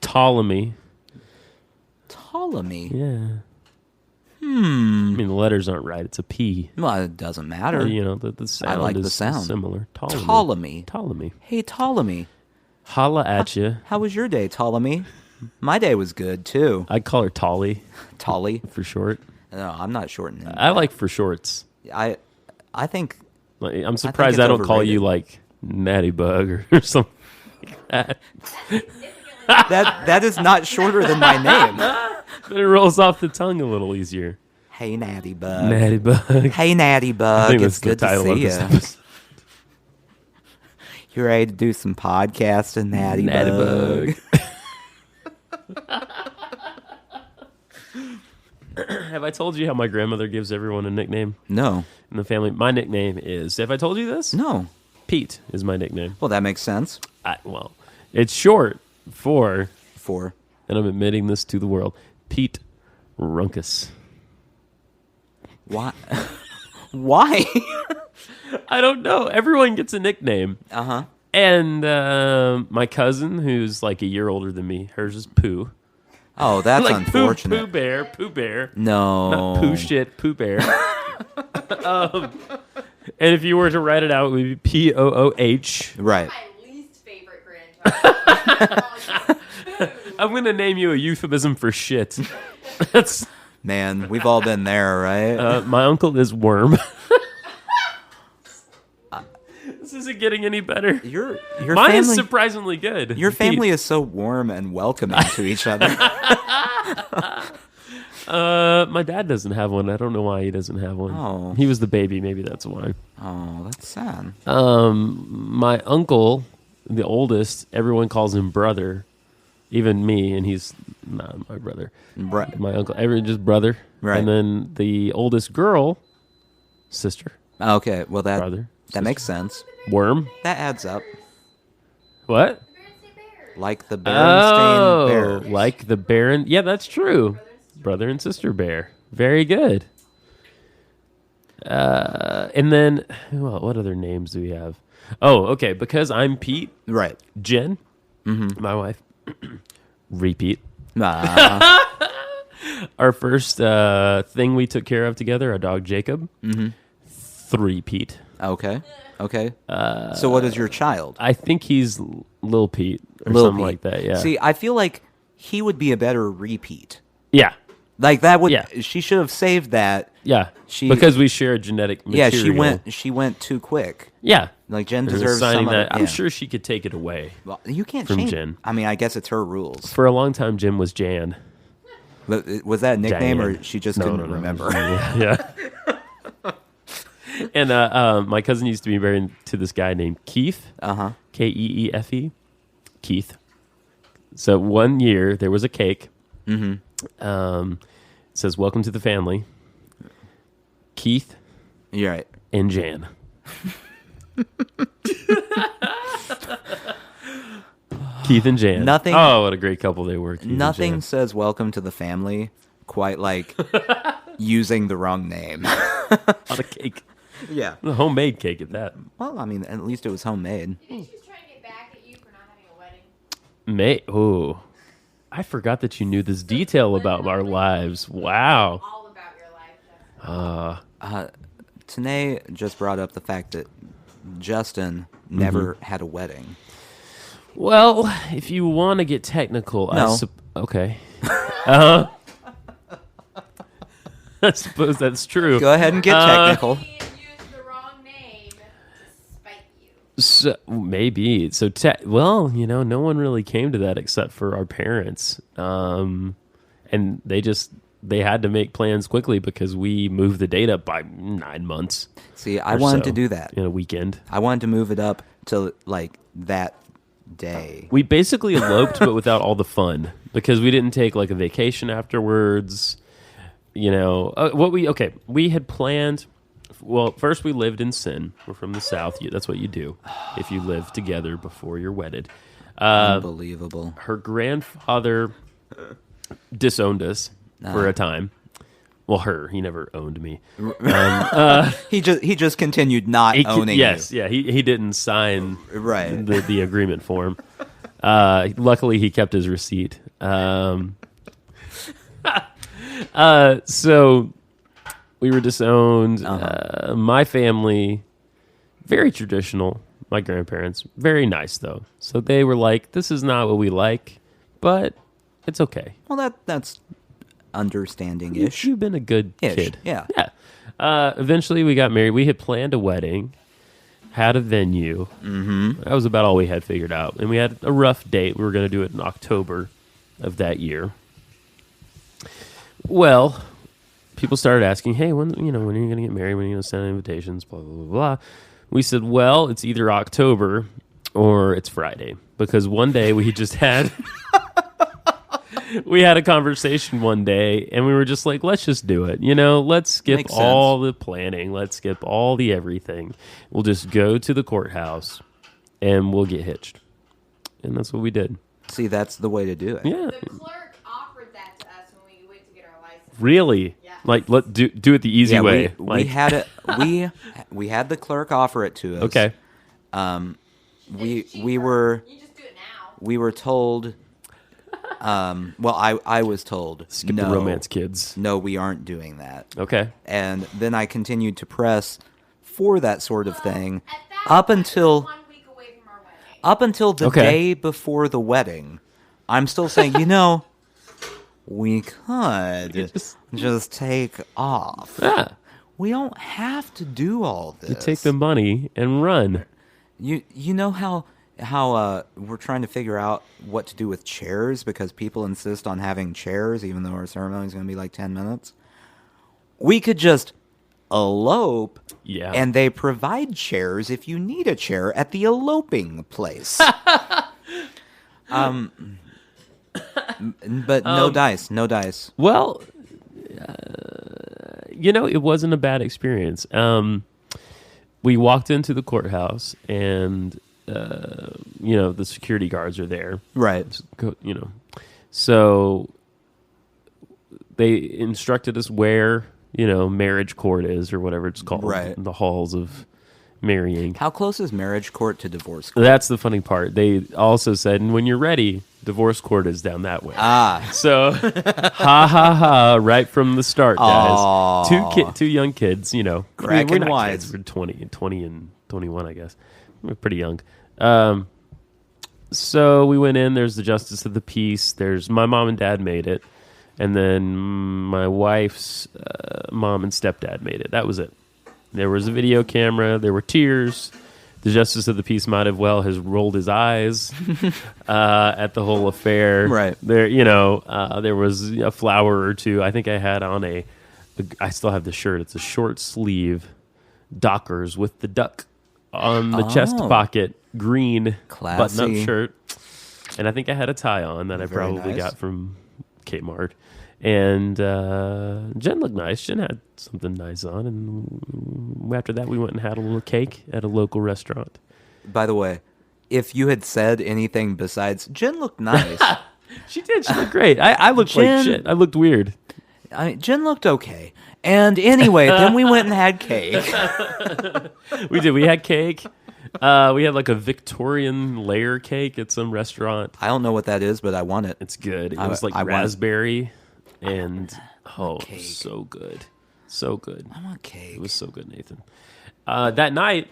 Ptolemy. Ptolemy. Yeah. mean, the letters aren't right. It's a P. Well, it doesn't matter. You know, the sound like is the sound. similar. Ptolemy. Ptolemy. Hey, Ptolemy. Holla at you. How was your day, Ptolemy? My day was good, too. I'd call her Tolly Tolly. for short. No, I'm not shortening it. I like for shorts. I think Like, I'm surprised it's I don't call you overrated. like Natty Bug or something like that. that is not shorter than my name. But it rolls off the tongue a little easier. Hey, Natty Bug. Natty Bug. Hey, Natty I Bug. think It's that's the good to title of see this you. episode. You ready to do some podcasting, Natty, Natty Bug? Have I told you how my grandmother gives everyone a nickname No. in the family? My nickname is, have I told you this? No. Pete is my nickname. Well, that makes sense. Well, it's short for, For and I'm admitting this to the world, Pete Runkus. why? Why? I don't know. Everyone gets a nickname. Uh-huh. And my cousin, who's like a year older than me, hers is Pooh. Oh, that's Like unfortunate. Pooh Bear. No. Not Pooh shit, Pooh Bear. And if you were to write it out, it would be Pooh. Right. My least favorite grandchild. I'm going to name you a euphemism for shit. That's Man, we've all been there, right? my uncle is Worm. This isn't getting any better. Your Mine is family, surprisingly good. your Pete. family is so warm and welcoming to each other. My dad doesn't have one. I don't know why he doesn't have one. Oh. He was the baby. Maybe that's why. Oh, that's sad. My uncle, the oldest, everyone calls him brother. Even me, and he's not my brother. Right. My uncle, just brother. Right. And then the oldest girl, sister, Okay, well brother. that makes sense. Worm. That adds up. What? Like the Berenstain Bear. Like the Baron. Yeah, that's true. Brother and sister bear. Very good. And then, well, what other names do we have? Oh, okay. Because I'm Pete, Right. Jen, my wife, repeat. Uh, Our first thing we took care of together, our dog Jacob, 3 Pete. okay. Okay. So what is your child? I think he's Lil Pete or Lil something Pete. like that. Yeah. See, I feel like he would be a better repeat. Yeah. Like that would Yeah. she should have saved that. Yeah. She- because we share genetic Yeah, material. she went too quick. Yeah. Like Jen There's deserves signing some of that. it. I'm Yeah. sure she could take it away. Well, you can't from change. Jen. I mean, I guess it's her rules. For a long time, Jim was Jan. But was that a nickname Diane. or she just No, couldn't no. remember? Yeah. And my cousin used to be married to this guy named Keith. Uh-huh. Keefe. Keith. So one year there was a cake. Mm-hmm. It says, "Welcome to the family." Keith You're right. and Jan. Keith and Jan. Nothing- Oh, what a great couple they were. Keith and Nothing Jan. says welcome to the family quite like using the wrong name. On a cake. Yeah. A homemade cake at that. Well, I mean, at least it was homemade. Didn't she just try to get back at you for not having a wedding? Oh, I forgot that you knew this detail about our lives. Wow. All about your life, Justin. Tanae just brought up the fact that Justin never had a wedding. Well, if you want to get technical, No. okay. I suppose that's true. Go ahead and get technical. He used the wrong name to spite you. So, maybe. So, well, no one really came to that except for our parents. And they had to make plans quickly because we moved the date up by 9 months. See, I or wanted so to do that. in a weekend. I wanted to move it up to like that day. We basically eloped, but without all the fun because we didn't take like a vacation afterwards. We had planned. Well, first we lived in sin. We're from the South. That's what you do if you live together before you're wedded. Unbelievable. Her grandfather disowned us for a time. Well, he never owned me. He just continued not owning yes, yeah, he didn't sign you. Right. the agreement form. Luckily, he kept his receipt. So We were disowned. Uh-huh. My family, very traditional. My grandparents, very nice though. So they were like, "This is not what we like, but it's okay. Well, that's understanding-ish. You've been a good Ish, kid." yeah. Yeah. Eventually, we got married. We had planned a wedding, had a venue. Mm-hmm. That was about all we had figured out, and we had a rough date. We were going to do it in October of that year. Well, people started asking, "Hey, when are you going to get married? When are you going to send invitations?" Blah blah blah blah. We said, "Well, it's either October or it's Friday," because one day we just had we had a conversation one day, and we were just like, "Let's just do it. Let's skip Makes all the planning. Let's skip all the everything. We'll just go to the courthouse, and we'll get hitched." And that's what we did. See, that's the way to do it. Yeah. The clerk offered that to us when we went to get our license. Really? Yeah. Like, let do it the easy Yeah, way. we had it. We had the clerk offer it to us. Okay. We It's cheaper. were You just do it now. we were told. Well, I was told. Skip no, the romance, kids. No, we aren't doing that. Okay. And then I continued to press for that sort of thing At that up point, until 1 week away from our wedding. up until the Okay. day before the wedding. I'm still saying, we could just take off. Yeah. We don't have to do all this. You take the money and run. You know how we're trying to figure out what to do with chairs because people insist on having chairs even though our ceremony is going to be like 10 minutes? We could just elope Yeah. and they provide chairs if you need a chair at the eloping place. But no dice. Well, it wasn't a bad experience. We walked into the courthouse, and the security guards are there. Right. So they instructed us where marriage court is or whatever it's called. Right. The halls of marrying. How close is marriage court to divorce court? That's the funny part. They also said, and when you're ready, divorce court is down that way. Ah. So, ha, right from the start, guys. Aw. Two young kids, we're Cracking not wise. kids. We're 20 and 21, I guess. We're pretty young. So we went in. There's the justice of the peace. There's my mom and dad made it, and then my wife's mom and stepdad made it. That was it. There was a video camera. There were tears. The justice of the peace might have has rolled his eyes at the whole affair. Right. There, there was a flower or two. I think I had on I still have the shirt. It's a short sleeve Dockers with the duck on the chest Oh. pocket, green Classy. button-up shirt. And I think I had a tie on that I Very probably nice. got from Kmart. And Jen looked nice. Jen had something nice on. And after that, we went and had a little cake at a local restaurant. By the way, if you had said anything besides, Jen looked nice. She did. She looked great. I looked Jen- like shit. I looked weird. Jen looked okay. And anyway, then we went and had cake. We did. We had cake. We had like a Victorian layer cake at some restaurant. I don't know what that is, but I want it. It's good. It I- was like I want- raspberry and cake. so good. So good. I want cake. It was so good, Nathan. That night,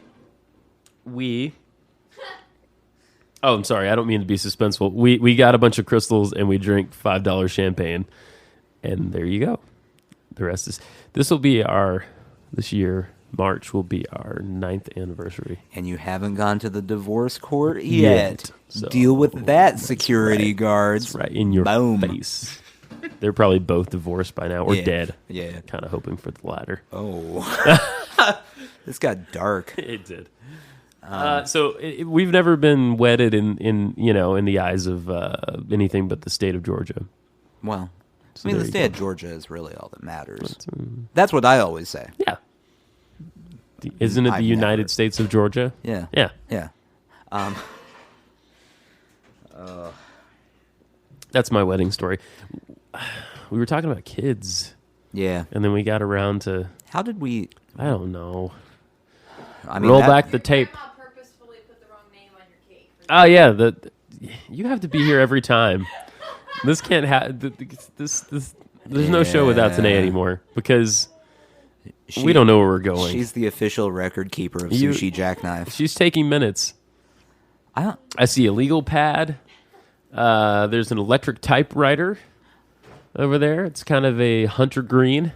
I'm sorry. I don't mean to be suspenseful. We got a bunch of crystals and we drank $5 champagne. And there you go. The rest is... This year, March will be our 9th anniversary. And you haven't gone to the divorce court yet. So- Deal with that, security right. guards. That's right, in your Boom. face. They're probably both divorced by now or Yeah. dead. Yeah. Kind of hoping for the latter. Oh. This got dark. It did. We've never been wedded in the eyes of anything but the state of Georgia. Well, So I mean, there the you state go. of Georgia is really all that matters. That's what I always say. Yeah. Isn't it the I've United never- States of Georgia? Yeah. Yeah. Yeah. That's my wedding story. We were talking about kids, Yeah. and then we got around to, How did we? I don't know. I mean, Roll that- back the Your tape. grandma purposefully put the wrong name on your cake. Oh yeah, you have to be here every time. This can't have this. There's no show without Tanae Yeah. anymore because we don't know where we're going. She's the official record keeper of You- Sushi Jackknife. She's taking minutes. I don't. I see a legal pad. There's an electric typewriter over there. It's kind of a hunter green.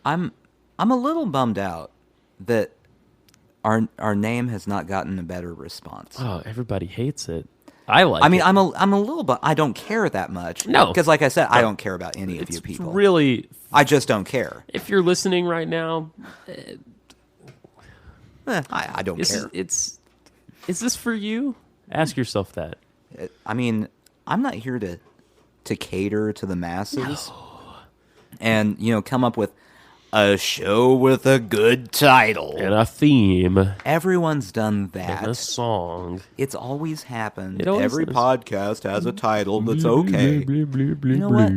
I'm a little bummed out that our name has not gotten a better response. Oh, everybody hates it. I like. I mean, it. I'm a little, but I don't care that much. No. because like I said, I don't care about any of it's you people. really. I just don't care. If you're listening right now, I don't care. is this for you? Ask yourself that. I mean, I'm not here to cater to the masses and come up with a show with a good title. And a theme Everyone's done and a that. song. It's always happened. It always Every does. podcast has a title that's okay. You know what?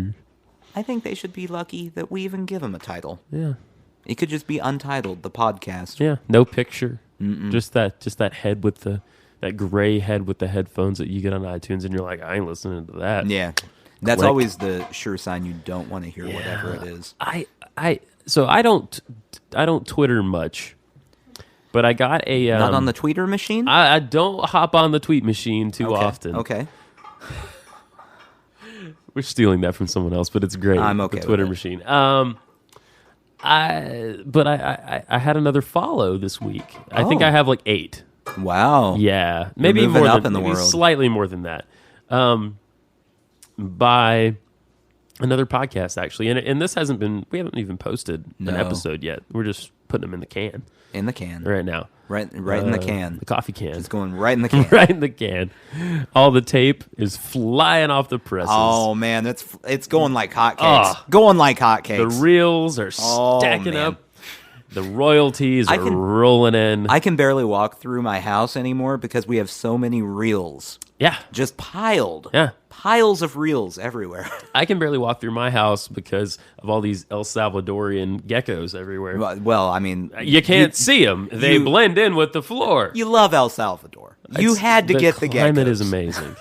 I think they should be lucky that we even give them a title. Yeah. It could just be Untitled, the podcast. Yeah. No picture. Just that head with that gray head with the headphones that you get on iTunes, and you're like, I ain't listening to that. Yeah. That's Click. always the sure sign you don't want to hear whatever it is. So I don't Twitter much, but I got a Not on the tweeter machine? I don't hop on the tweet machine too Okay, often. Okay. We're stealing that from someone else, but it's great. I'm okay The Twitter with machine. I had another follow this week. I think Oh. I have like 8. Wow. Yeah, maybe moving more up than, in the maybe world. slightly more than that. By another podcast actually, and this hasn't been. We haven't even posted No. an episode yet. We're just putting them in the can In the can. right now. Right in the can. The coffee can. It's going right in the can. right in the can. All the tape is flying off the presses. Oh man, it's going like hotcakes. Ah. Going like The hotcakes. reels are Oh, stacking man. up. The royalties I are can- rolling in. I can barely walk through my house anymore because we have so many reels yeah. just piled. Yeah. Piles of reels everywhere. I can barely walk through my house because of all these El Salvadorian geckos everywhere. Well, I mean, You can't see them. They you- blend in with the floor. You love El Salvador. You It's- had to get the climate geckos. is amazing.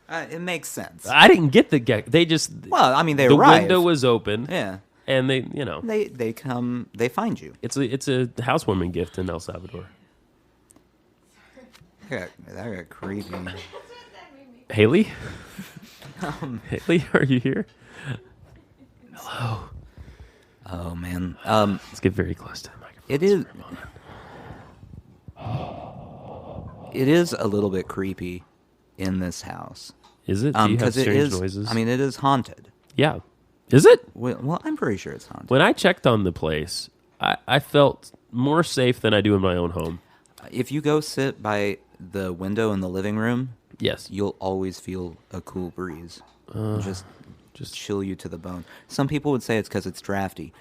It makes sense. I didn't get the gecko. They just Well, I mean, they the arrive. window was open. Yeah. And they They come. They find you. it's a housewarming gift in El Salvador. That got creepy. Haley, Haley, are you here? Oh man. Let's get very close to the microphone. It is. It is a little bit creepy in this house. Is it? Do you have Because it strange is. noises? I mean, it is haunted. yeah. Is it? Well, I'm pretty sure it's haunted. When I checked on the place, I felt more safe than I do in my own home. If you go sit by the window in the living room, Yes. you'll always feel a cool breeze. Just Just chill you to the bone. Some people would say it's because it's drafty.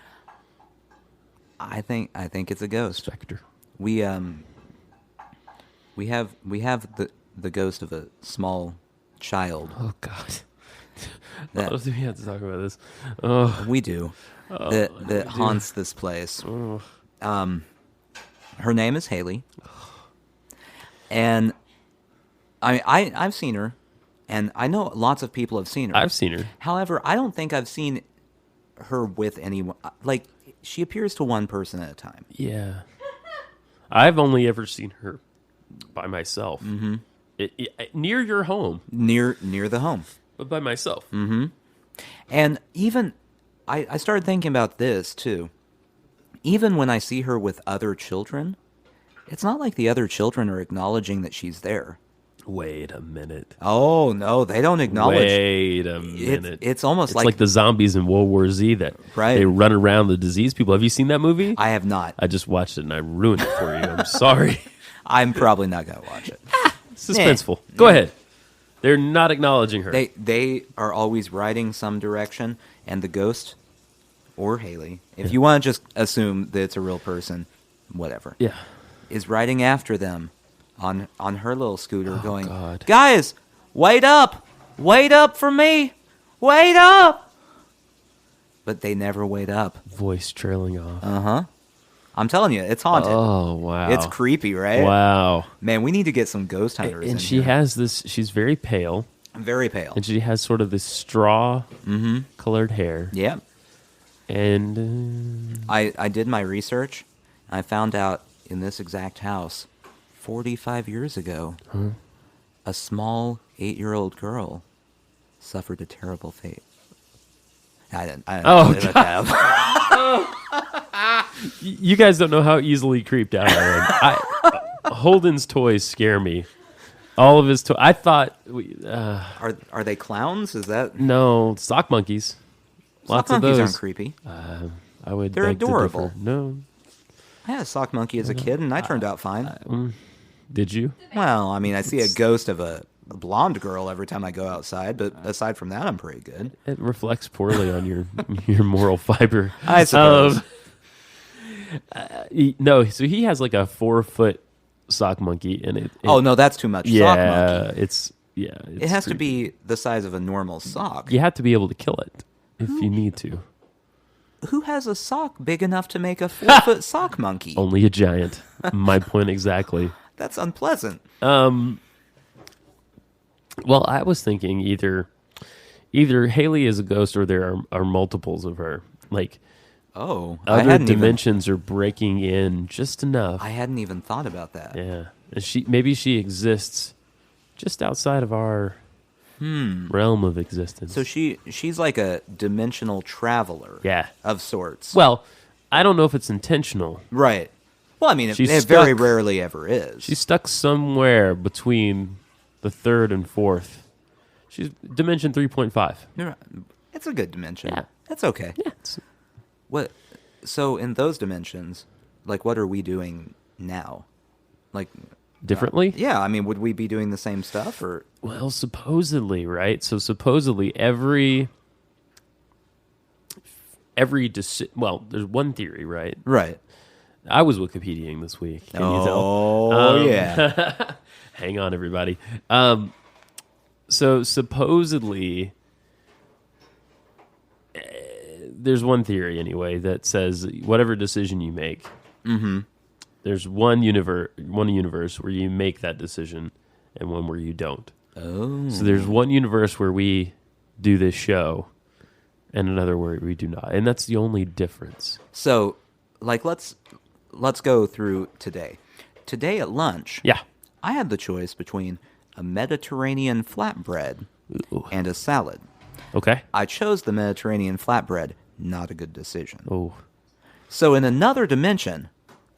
I think it's a ghost. Spectre. We have the ghost of a small child. Oh God. That- I don't think we have to talk about this. Oh, We do. That haunts this place. oh. Her name is Haley. And I've seen her, and I know lots of people have seen her. I've seen her. However, I don't think I've seen her with anyone. Like, she appears to one person at a time. Yeah. I've only ever seen her by myself. Mm-hmm. Near your home, Near the home. but by myself. And even, I started thinking about this, too. Even when I see her with other children, it's not like the other children are acknowledging that she's there. Wait a minute. Oh, no, they don't acknowledge. Wait a minute. It's almost It's like the zombies in World War Z that Right. they run around the diseased people. Have you seen that movie? I have not. I just watched it and I ruined it for you. I'm sorry. I'm probably not going to watch it. Suspenseful. Go ahead. They're not acknowledging her. They are always riding some direction, and the ghost, or Haley, if you want to just assume that it's a real person, whatever, yeah. is riding after them on her little scooter, going, God. "Guys, wait up for me, wait up." But they never wait up. Voice trailing off. I'm telling you, it's haunted. Oh, wow. It's creepy, right? Wow. Man, we need to get some ghost hunters. And in she here. has this, she's very pale, very pale. and she has sort of this straw colored hair. Yeah. And I did my research. I found out in this exact house, 45 years ago, a small 8-year-old girl suffered a terrible fate. I didn't Oh, live at that. you guys don't know how easily creeped out I am. Holden's toys scare me. All of his toys. I thought, Are they clowns? Is that no, sock monkeys. Lots sock of monkeys those. aren't creepy? I would. They're beg to adorable. differ. No, I had a sock monkey as a kid, and I turned out fine. did you? Well, I mean, I see a ghost of a blonde girl every time I go outside, but aside from that, I'm pretty good. It reflects poorly on your moral fiber. I suppose. No, so he has like a 4-foot sock monkey, and it Oh no, that's too much. Sock monkey. it's It has to be the size of a normal sock. You have to be able to kill it if you need to. Who has a sock big enough to make a 4-foot sock monkey? Only a giant. My point exactly. That's unpleasant. Well, I was thinking either Haley is a ghost or there are multiples of her. Like Oh, I other hadn't dimensions are breaking in just enough. I hadn't even thought about that. Yeah. And maybe she exists just outside of our realm of existence. So she's like a dimensional traveler. Yeah. Of sorts. Well, I don't know if it's intentional. Right. Well, I mean, it She's very stuck. rarely ever is. She's stuck somewhere between the third and fourth. She's dimension 3.5. You're right. It's a good dimension. Yeah. That's okay. Yeah. What? So in those dimensions, like, what are we doing now? Like, Differently? yeah. I mean, would we be doing the same stuff or? Well, supposedly, right? So supposedly every well, there's one theory, right? Right. I was Wikipediaing this week. Can you tell? Oh yeah. Hang on, everybody. So supposedly, there's one theory anyway that says whatever decision you make, there's one universe where you make that decision, and one where you don't. Oh. So there's one universe where we do this show, and another where we do not, and that's the only difference. So, like, let's go through today. Today at lunch, Yeah. I had the choice between a Mediterranean flatbread Ooh. and a salad. Okay. I chose the Mediterranean flatbread. Not a good decision. Oh, So in another dimension,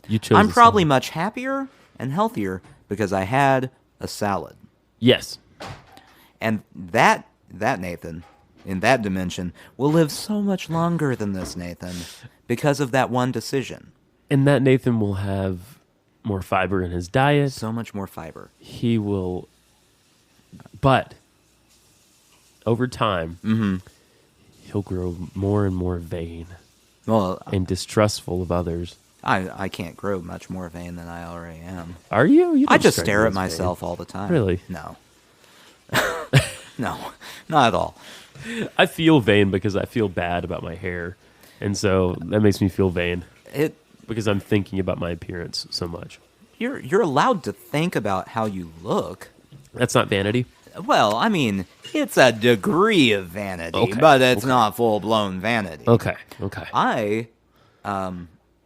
you chose. I'm the probably salad. much happier and healthier because I had a salad. Yes. And that Nathan, in that dimension, will live so much longer than this Nathan because of that one decision. And that Nathan will have more fiber in his diet. So much more fiber. He will, but over time, he'll grow more and more vain Well, and distrustful of others. I can't grow much more vain than I already am. Are you? You I don't just strike stare me at as vain. myself all the time. Really? No. No, not at all. I feel vain because I feel bad about my hair, and so that makes me feel vain because I'm thinking about my appearance so much. You're allowed to think about how you look. That's not vanity. Well, I mean, it's a degree of vanity, Okay, but it's okay. not full-blown vanity. Okay.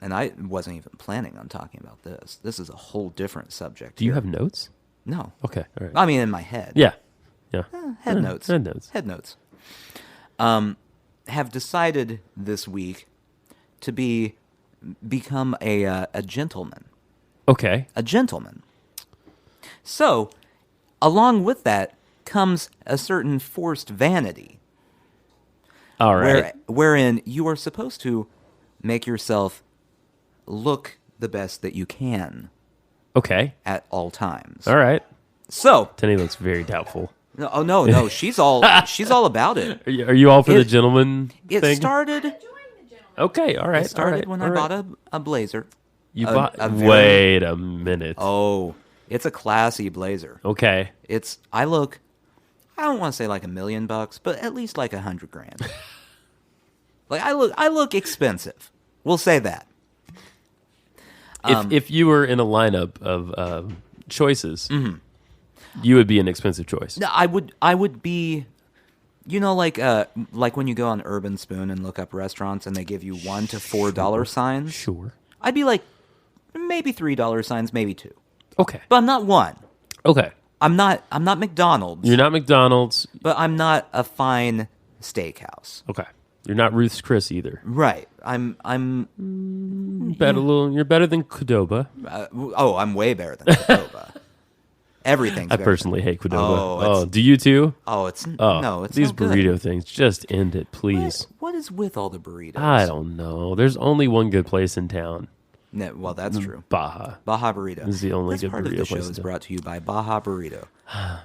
And I wasn't even planning on talking about this. This is a whole different subject. Do you here. have notes? No. Okay. All right. I mean, in my head. Yeah. Yeah. Head notes. Head notes. Head notes. Have decided this week to become a gentleman. Okay. A gentleman. So, along with that comes a certain forced vanity. All right. Wherein you are supposed to make yourself look the best that you can Okay. at all times. All right. So, Tenny looks very doubtful. no, she's all about it. Are you all for the It- gentleman It thing? started. Join the gentleman. Okay. All right. It started all right, when all I right. bought a blazer. You a- bought. a very- Wait a minute. Oh, it's a classy blazer. Okay. I don't want to say like $1 million, but at least like $100,000. Like I look expensive. We'll say that. If you were in a lineup of choices, you would be an expensive choice. No, I would be You know, like when you go on Urban Spoon and look up restaurants and they give you $1 to $4 signs. Sure. I'd be like, maybe $3 signs, maybe 2. Okay. But I'm not 1. Okay. I'm not McDonald's. You're not McDonald's. But I'm not a fine steakhouse. Okay. You're not Ruth's Chris either. Right. I'm You're better than Qdoba. I'm way better than Qdoba. Everything's I better. personally hate Qdoba. Oh, Oh, it's- do you too? It's Oh, no, it's these no good. burrito things. Just end it, please. What is with all the burritos? I don't know. There's only one good place in town. No, well, that's true. Baja. Baja Burrito. This is the only this good part of burrito the show place in is town. brought to you by Baja Burrito.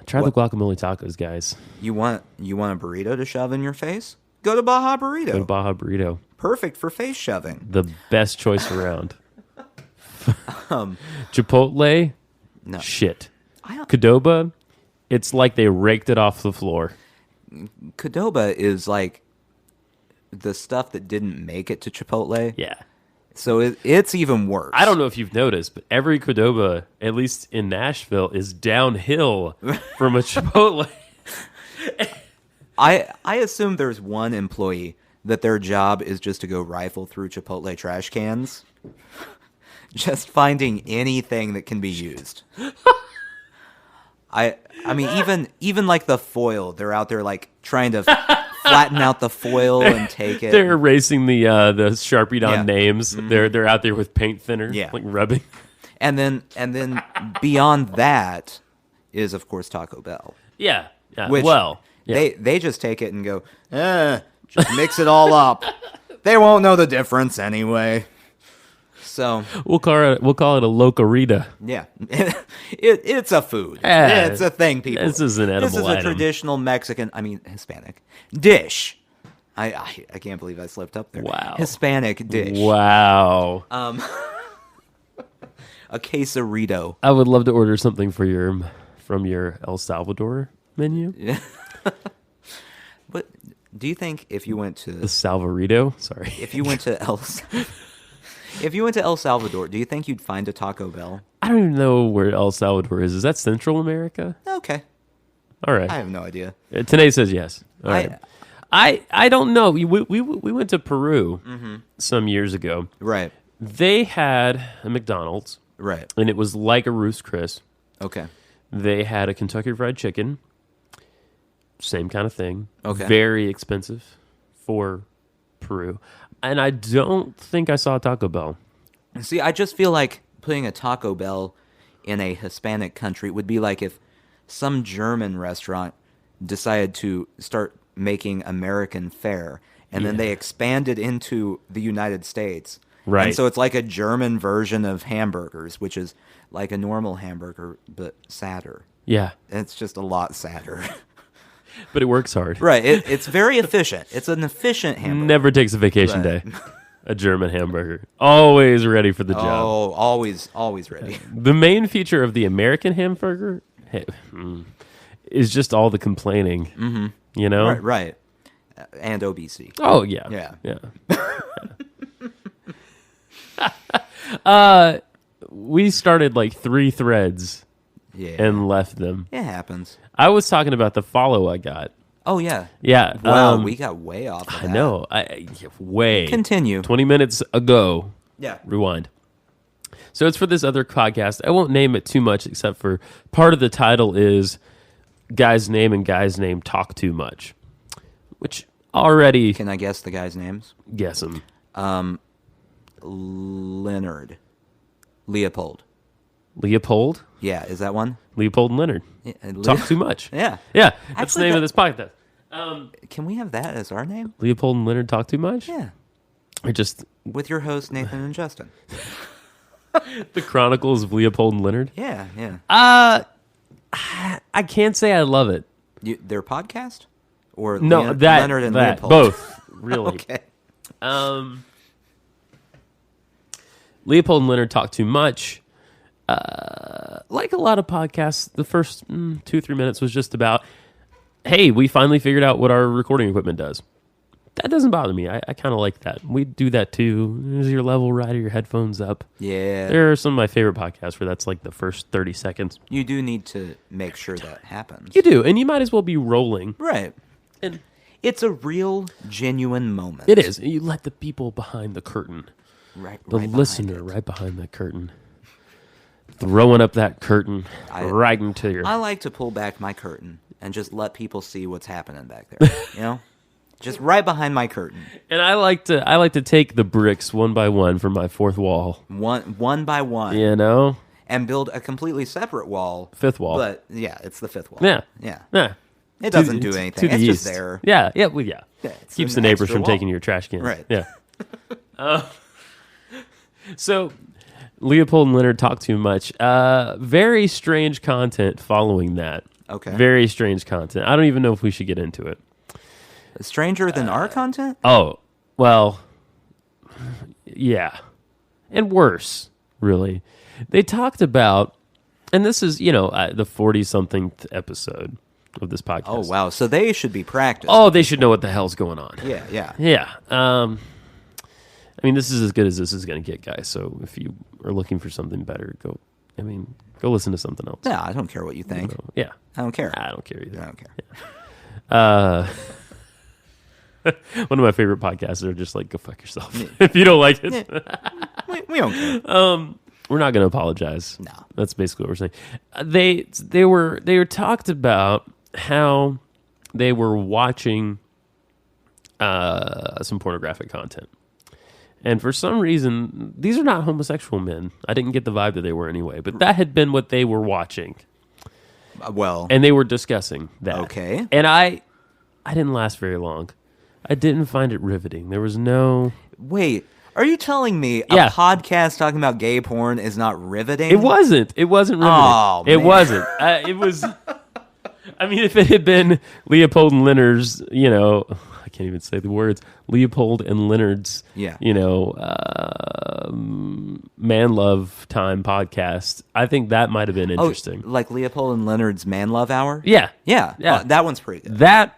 Try What? the guacamole tacos, guys. You want a burrito to shove in your face? Go to Baja Burrito. Go to Baja Burrito. Perfect for face shoving. The best choice around. Chipotle, No, shit. I don't, Qdoba, it's like they raked it off the floor. Qdoba is like the stuff that didn't make it to Chipotle. Yeah. So it's even worse. I don't know if you've noticed, but every Qdoba, at least in Nashville, is downhill from a Chipotle. I assume there's one employee that their job is just to go rifle through Chipotle trash cans, just finding anything that can be used. I mean even like the foil, they're out there like trying to flatten out the foil and take it. They're erasing the Sharpie on Yeah. names. They're out there with paint thinner, Yeah. like rubbing. And then beyond that is of course Taco Bell. Yeah. Yeah. Which well, yeah. they just take it and go, just mix it all up. They won't know the difference anyway. So we'll call it a Locarita. yeah, it's a food. Yeah. It's a thing, people. This is an edible This is a item. traditional Mexican, Hispanic dish. I can't believe I slipped up there. Wow. Hispanic dish. Wow. A quesarito. I would love to order something from your El Salvador menu. But do you think if you went The to Salvarito. Sorry. if you went to El Salvador, do you think you'd find a Taco Bell? I don't even know where El Salvador is. Is that Central America? Okay, All right. I have no idea. Today says yes. All right. I don't know. We went to Peru some years ago. Right, They had a McDonald's, right. and it was like a Ruth's Chris. Okay. They had a Kentucky Fried Chicken. Same kind of thing. Okay. Very expensive for Peru. And I don't think I saw Taco Bell. See, I just feel like putting a Taco Bell in a Hispanic country would be like if some German restaurant decided to start making American fare, and then Yeah. they expanded into the United States. Right. And so it's like a German version of hamburgers, which is like a normal hamburger, but sadder. Yeah. And it's just a lot sadder. But it works hard. Right. It's very efficient. It's an efficient hamburger. Never takes a vacation Right. day. A German hamburger. Always ready for the job. Oh, always ready. The main feature of the American hamburger is just all the complaining. Mm-hmm. You know? Right, right. And obesity. Oh, yeah. Yeah. Yeah. We started like 3 threads Yeah. and left them. It happens. I was talking about the follow I got. Oh, yeah. Yeah. Wow, we got way off of that. I know. Way. Continue. 20 minutes ago. Yeah. Rewind. So it's for this other podcast. I won't name it too much, except for part of the title is Guy's Name and Guy's Name Talk Too Much, which already Can I guess the guys' names? guess them. Leonard. Leopold. Leopold? Yeah, is that one? Leopold and Leonard. Yeah, Talk Too Much. Yeah. Yeah, that's the Actually, name of that- this podcast. Can we have that as our name? Leopold and Leonard Talk Too Much? Yeah. Or just With your hosts, Nathan and Justin. the Chronicles of Leopold and Leonard? Yeah, yeah. I can't say I love it. Their podcast? Or No, Leonard and that Leopold? both, really. Okay. Leopold and Leonard Talk Too Much. Like a lot of podcasts, the first 2-3 minutes was just about, hey, we finally figured out what our recording equipment does. That doesn't bother me. I kind of like that. We do that too. There's your level rider, your headphones up. Yeah. There are some of my favorite podcasts where that's like the first 30 seconds. You do need to make sure that happens. You do, and you might as well be rolling. Right. And It's a real, genuine moment. It is. You let the people behind the curtain, Right, the right behind listener it. right behind the curtain, throwing up that curtain I- right into your. I like to pull back my curtain and just let people see what's happening back there. You know, just right behind my curtain, And I like to take the bricks one by one from my fourth wall. one by one, You know, and build a completely separate wall. Fifth wall. But yeah, it's the fifth wall. Yeah. yeah. yeah. It doesn't do To anything. the It's just east. there. Yeah, yeah, well, yeah. Yeah, it's Keeps an the neighbors extra from wall. taking your trash can. Right. Yeah. So, Leopold and Leonard talk too much. Very strange content following that. Okay. Very strange content. I don't even know if we should get into it. Stranger than our content? Oh, well, yeah. And worse, really. They talked about, and this is, the 40-something episode of this podcast. Oh wow! So they should be practiced. Oh, they should know what the hell's going on. yeah, yeah. Yeah. I mean, this is as good as this is going to get, guys. So if you are looking for something better, go listen to something else. Yeah, I don't care what you think. Yeah. I don't care. I don't care either. I don't care. One of my favorite podcasts are just like, go fuck yourself. If you don't like it, We don't care. we're not going to apologize. No. That's basically what we're saying. They were talked about how they were watching some pornographic content. And for some reason, these are not homosexual men. I didn't get the vibe that they were anyway, but that had been what they were watching. Well, And they were discussing that. Okay. And I didn't last very long. I didn't find it riveting. There was no... wait. Are you telling me Yeah. a podcast talking about gay porn is not riveting? It wasn't. It wasn't riveting. Oh, it man. wasn't. It was... I mean, if it had been Leopold and Leonard's, I can't even say the words, Leopold and Leonard's, Yeah. Man Love Time podcast, I think that might have been interesting. Oh, like Leopold and Leonard's Man Love Hour? Yeah. Yeah. Yeah. That one's pretty good. That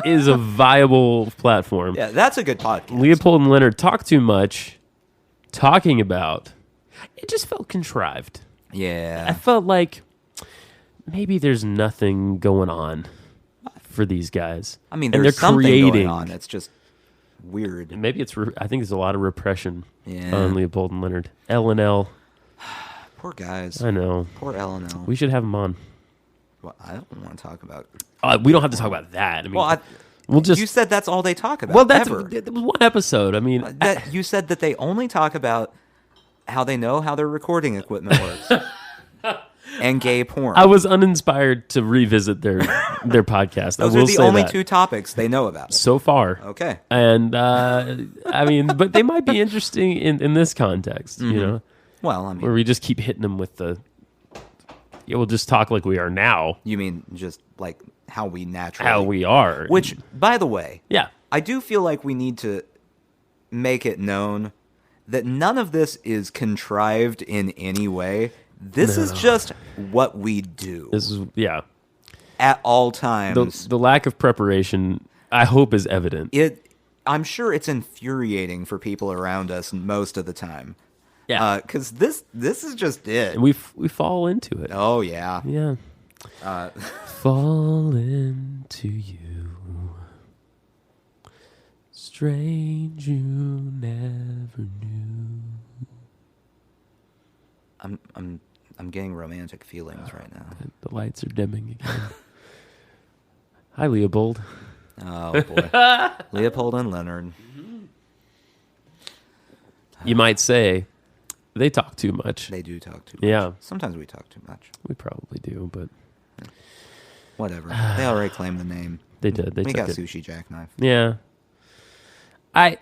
is a viable platform. Yeah, that's a good podcast. Leopold and Leonard talk too much, talking about, it just felt contrived. I Yeah. felt like maybe there's nothing going on for these guys. I mean, And there's they're something creating. going on. It's just weird. And maybe I think there's a lot of repression Yeah. on Leopold and Leonard. L&L, Poor guys. I know. Poor L&L. We should have them on. Well, I don't want to talk about. We don't have to talk about that. I mean, Well, we'll just. you said that's all they talk about. well, that's ever. that was one episode. I mean, That you said that they only talk about how they know how their recording equipment works and gay porn. I was uninspired to revisit their podcast. Those I will are the say only that. two topics they know about. So far. Okay. And I mean, but they might be interesting in this context, Well, I where mean, we just keep hitting them with the. Yeah, we'll just talk like we are now, you mean just like how we naturally. how we are. Which, by the way, yeah, I do feel like we need to make it known that none of this is contrived in any way. This is just what we do this is at all times. the lack of preparation. I hope is evident. I'm sure it's infuriating for people around us most of the time. Yeah, Because this is just it. and we fall into it. Oh, yeah. Yeah, fall into you, strange you never knew. I'm getting romantic feelings right now. The lights are dimming again. Hi, Leopold. Oh, boy. Leopold and Leonard. You might say they talk too much. They do talk too much. Yeah. Sometimes we talk too much. We probably do, but Whatever. They already claimed the name. they did. They We took got it. Sushi Jackknife. Yeah. I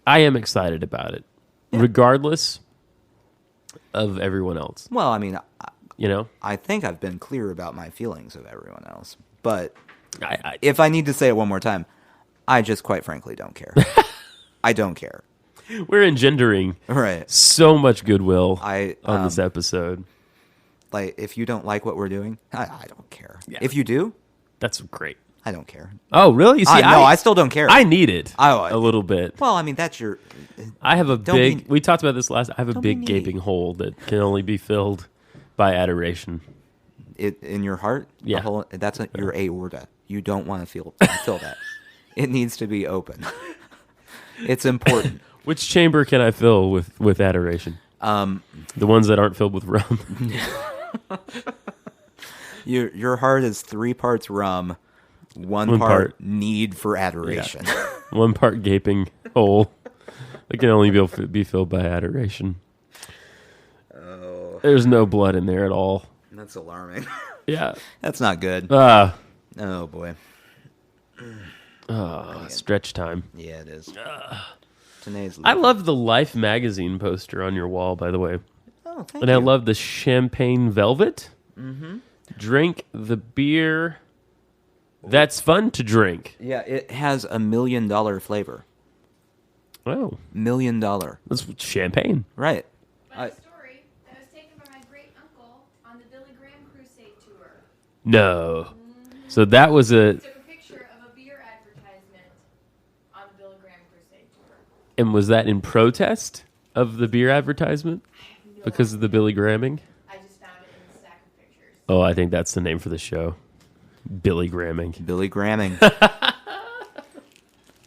am excited about it, regardless of everyone else. Well, I mean, I think I've been clear about my feelings of everyone else. But I if I need to say it one more time, I just quite frankly don't care. I don't care. we're engendering Right. so much goodwill I on this episode. like if you don't like what we're doing, I don't care. Yeah. If you do, That's great. I don't care. Oh, really? See, I still don't care. I need it Oh, a little bit. Well, I mean, that's your. I have a Don't big. be- We talked about this last. I have a don't be big needy. gaping hole that can only be filled by adoration. It in your heart. Yeah. That's your aorta. you don't want to feel that. It needs to be open. It's important. Which chamber can I fill with adoration? The ones that aren't filled with rum. Your heart is 3 parts rum, one One part part. need for adoration. 1 part gaping hole. It can only be filled by adoration. Oh, There's no blood in there at all. that's alarming. Yeah. That's not good. Oh, Boy. stretch time. Yeah, it is. Today's I love the Life magazine poster on your wall, by the way. Oh, thank And you. I love the champagne velvet. Mm-hmm. Drink the beer. That's fun to drink. Yeah, it has $1 million flavor. Oh, $1 million. that's champagne. Right. Funny story. That was taken by my great uncle on the Billy Graham Crusade tour. No. So that was a. Took a picture of a beer advertisement on the Billy Graham Crusade tour. And was that in protest of the beer advertisement? No Because of the Billy Gramming? I just found it in the stack of pictures. Oh, I think that's the name for the show. Billy Gramming. Billy Gramming.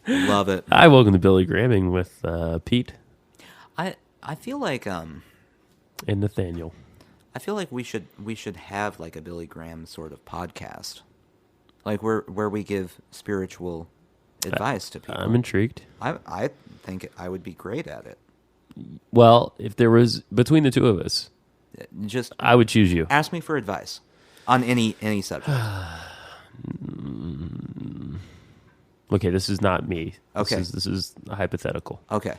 Love it. Hi, welcome to Billy Gramming with Pete I feel like and Nathaniel. we should have like a Billy Graham sort of podcast, like where we give spiritual advice to people. I'm intrigued. I think I would be great at it. Well, if there was between the two of us, Just I would choose you. ask me for advice on any subject. Okay, this is not me. Okay. This is hypothetical. Okay.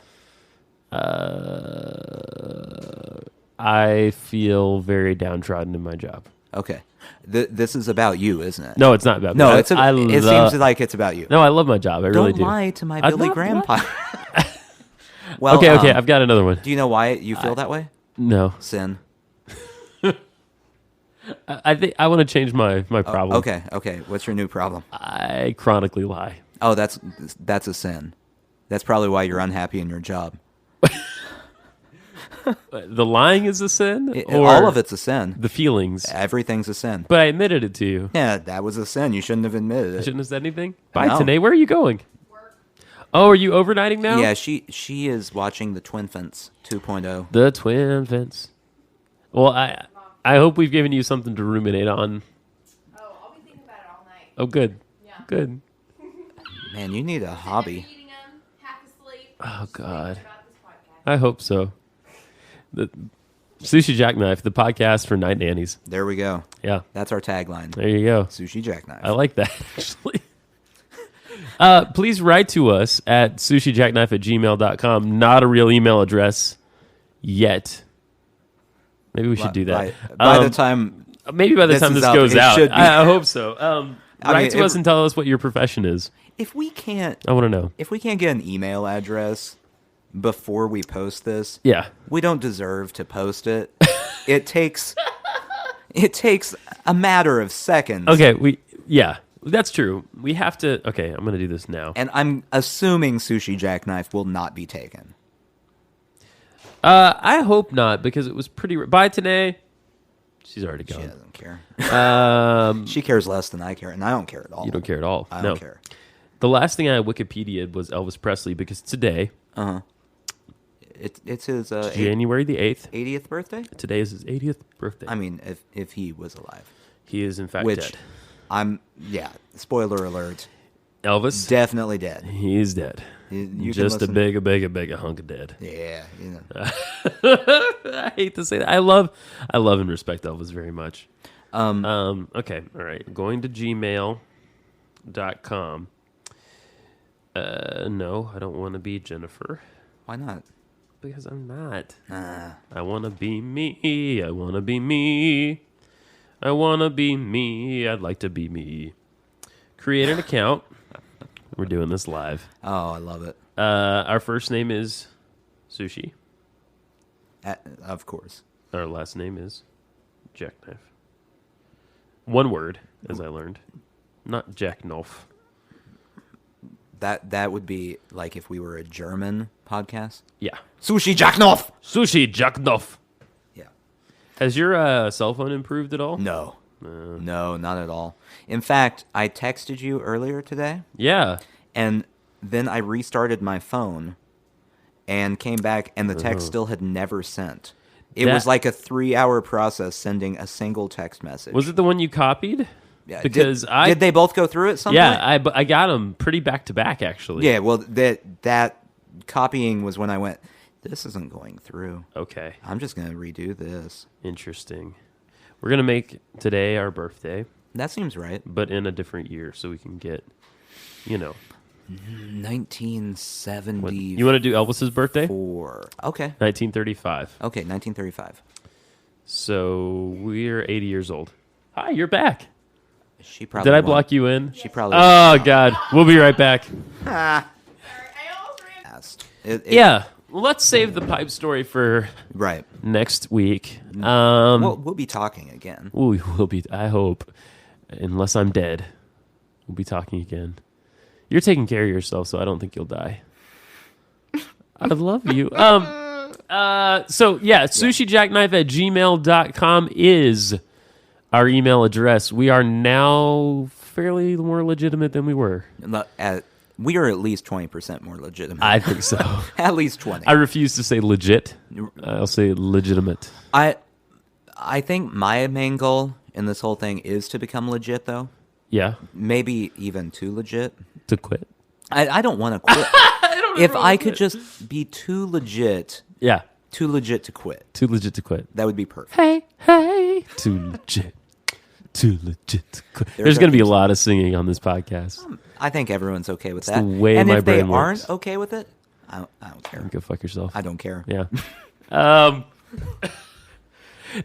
I feel very downtrodden in my job. Okay. This is about you, isn't it? No, it's not about me. No, I- it I seems love- like it's about you. No, I love my job. I really Don't do. lie to my I'm Billy not Graham lying. podcast. Well, Okay, I've got another one. Do you know why you feel that way? No, Sin. I think I want to change my problem. Okay. What's your new problem? I chronically lie. Oh, that's a sin. That's probably why you're unhappy in your job. The lying is a sin, or All of it's a sin. the feelings. Everything's a sin. But I admitted it to you. Yeah, that was a sin. You shouldn't have admitted I it. shouldn't have said anything. Bye, No. Tanae. Where are you going? Work. Oh, are you overnighting now? Yeah, she is watching the Twin Fence 2.0. The Twin Fence. Well, I hope we've given you something to ruminate on. Oh, I'll be thinking about it all night. Oh, good. Yeah. Good. Man, you need a hobby. Eating them, half asleep. Oh, just God. thinking about this podcast. I hope so. The Sushi Jackknife, the podcast for night nannies. There we go. Yeah, That's our tagline. there you go. Sushi Jackknife. I like that, actually. Please write to us at sushijackknife@gmail.com. Not a real email address yet. Maybe we should do that. By the time Maybe by the this time is this out, goes it out. should be. I hope so. I Write mean, to us and tell us what your profession is. if we can't I want to know. get an email address before we post this, Yeah. we don't deserve to post it. It takes a matter of seconds. Okay, yeah, that's true. We have to. Okay, I'm going to do this now. And I'm assuming Sushi Jackknife will not be taken. I hope not, because it was pretty. Bye, Tanae. She's already She gone. doesn't care. Um, She cares less than I care, and I don't care at all. you don't care at all. I no. don't care. The last thing I Wikipedia'd was Elvis Presley, because today, It's his January the 8th, 80th birthday. today is his 80th birthday. I mean, if he was alive, He is, in fact, which dead. spoiler alert, Elvis, definitely dead. he's dead. You can Just a listen- big hunk of dead. Yeah, I hate to say that. I love and respect Elvis very much. Um, Okay, all right. Going to gmail.com. No, I don't want to be Jennifer, why not? because I'm not. Nah. I want to be me. I want to be me. I want to be me. I'd like to be me. Create an account. We're doing this live. Oh, I love it. Our first name is Sushi. Of course. Our last name is Jackknife. One word, as I learned. Not Jackknife. That would be like if we were a German podcast. Yeah. Sushi Jackknife. Sushi Jackknife. Yeah. Has your cell phone improved at all? No. No, not at all. In fact, I texted you earlier today, Yeah. and then I restarted my phone and came back, and the text still had never sent. It was That- like a 3-hour process sending a single text message. Was it the one you copied? Yeah, Because did they both go through at some Yeah, point? I got them pretty back to back, actually. Yeah, well, that copying was when I went, this isn't going through. Okay. I'm just going to redo this. Interesting. We're going to make today our birthday, That seems right. but in a different year so we can get, you know. 1974. You want to do Elvis's birthday? Okay. 1935. Okay, 1935. So we're 80 years old. Hi, you're back. She probably Did I won't. block you in? She probably Oh, God. We'll be right back. Sorry, I almost ran. asked. Yeah. Let's save the pipe story for Right. next week. We'll be talking again. We will be, I hope, unless I'm dead, we'll be talking again. You're taking care of yourself, so I don't think you'll die. I love you. sushiJackknife@gmail.com is our email address. We are now fairly more legitimate than we were. We are at least 20% more legitimate. I think so. At least 20. I refuse to say legit. I'll say legitimate. I think my main goal in this whole thing is to become legit, though. Yeah, Maybe even too legit. to quit. I don't want to quit. If I could just be too legit Yeah, to quit, too legit to quit. that would be perfect. Hey, too legit to quit. There's our going to be a theme lot of singing on this podcast. I think everyone's okay with It's that. the way and my if they brain works. aren't okay with it, I don't care. Go fuck yourself. I don't care. Yeah.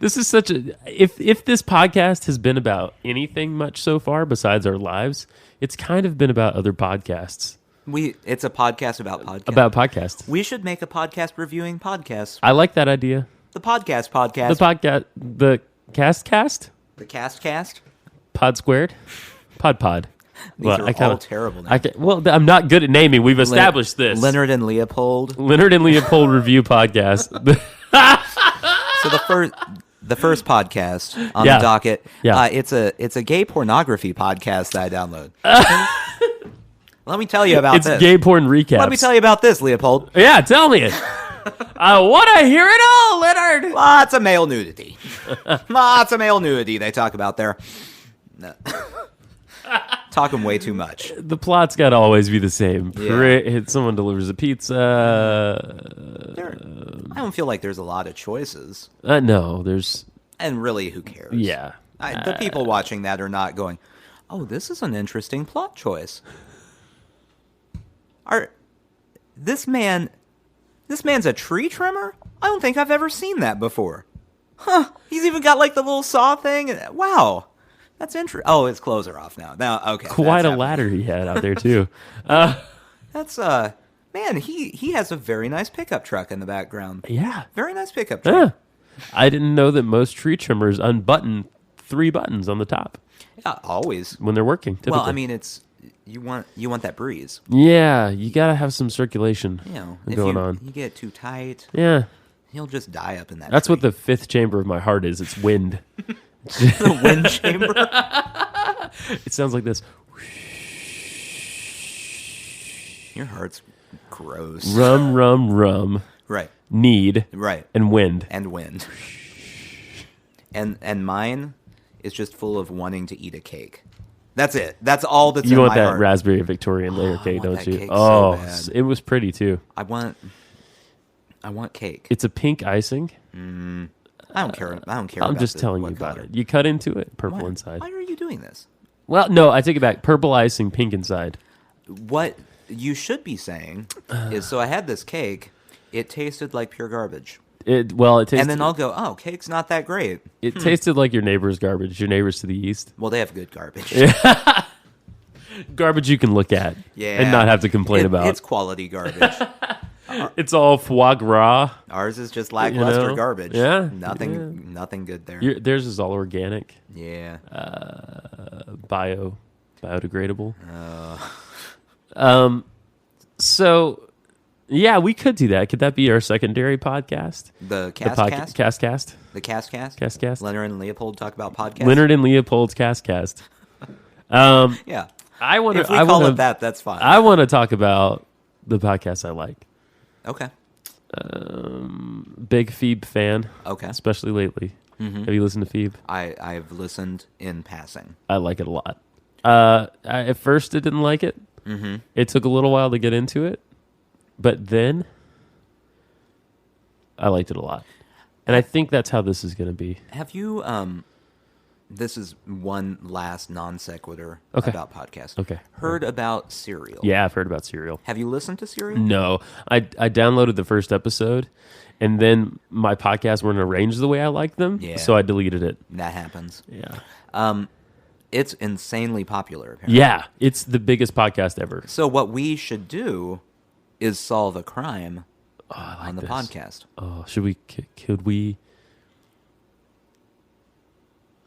This is such a if this podcast has been about anything much so far besides our lives, it's kind of been about other podcasts. It's a podcast about podcasts. About podcasts. We should make a podcast reviewing podcasts. I like that idea. The podcast. The podcast the cast? The cast. Pod squared? Pod. These are all terrible names. I'm not good at naming. We've established this. Leonard and Leopold. Leonard and Leopold review podcast. So the first podcast on Yeah. the docket, Yeah. it's a gay pornography podcast that I download. Let me tell you about It's this. gay porn recaps. Let me tell you about this, Leopold. Yeah, tell me it. I want to hear it all, Leonard. Lots of male nudity. Lots of male nudity they talk about there. No. Talking way too much. The plot's got to always be the same. Yeah. Someone delivers a pizza. I don't feel like there's a lot of choices. No, there's... And really, who cares? Yeah. The people watching that are not going, oh, this is an interesting plot choice. This man's a tree trimmer? I don't think I've ever seen that before. Huh, he's even got like the little saw thing. Wow, that's interesting. Oh, his clothes are off now. Okay. Quite that's a happening. ladder he had out there, too. That's, man, he has a very nice pickup truck in the background. Yeah. Very nice pickup Yeah. truck. I didn't know that most tree trimmers unbutton 3 buttons on the top Yeah, always. when they're working, typically. Well, I mean, you want that breeze. Yeah, you got to have some circulation You know, going on. you get too tight, Yeah. he'll just die up in that. That's tree. what the 5th chamber of my heart is. It's wind. the wind chamber. It sounds like this. Your heart's gross. Rum, rum, rum. Right, Need. right, And wind. and wind. And mine is just full of wanting to eat a cake. That's it. That's all that's You in want my that heart. raspberry Victorian layer I cake, want don't that you? cake so Oh, bad. it was pretty too. I want cake. It's a pink icing. I don't care. I don't care. I'm about just the- telling what you about color. it. You cut into it, purple Why? inside. Why are you doing this? Well, no, I take it back. Purple icing, pink inside. What you should be saying is, so I had this cake. It tasted like pure garbage. It tasted. And then I'll go, oh, cake's not that great. It tasted like your neighbor's garbage. Your neighbors to the east. Well, they have good garbage. Garbage you can look at. Yeah. And not have to complain about. It's quality garbage. It's all foie gras. Ours is just lackluster know? garbage. Yeah. Nothing good there. Theirs is all organic, Yeah. biodegradable. So Yeah, we could do that. Could that be our secondary podcast? The The Cast? Cast. The Cast? Cast. Leonard and Leopold talk about podcasts? Leonard and Leopold's Cast. Yeah. I want If to. we I call want it that, that's fine. I want to talk about the podcasts I like. Okay. Big Phoebe fan, Okay. especially lately. Mm-hmm. Have you listened to Phoebe? I've listened in passing. I like it a lot. At first, I didn't like it. Mm-hmm. It took a little while to get into it, but then I liked it a lot. And I think that's how this is going to be. Have you, this is one last non sequitur Okay. about podcasts. Okay. Heard about Serial? Yeah, I've heard about Serial. Have you listened to Serial? No, I downloaded the first episode, and then my podcasts weren't arranged the way I like them, Yeah. so I deleted it. That happens. Yeah. It's insanely popular, apparently. Yeah, it's the biggest podcast ever. So what we should do is solve a crime I on the this. podcast. Oh, could we?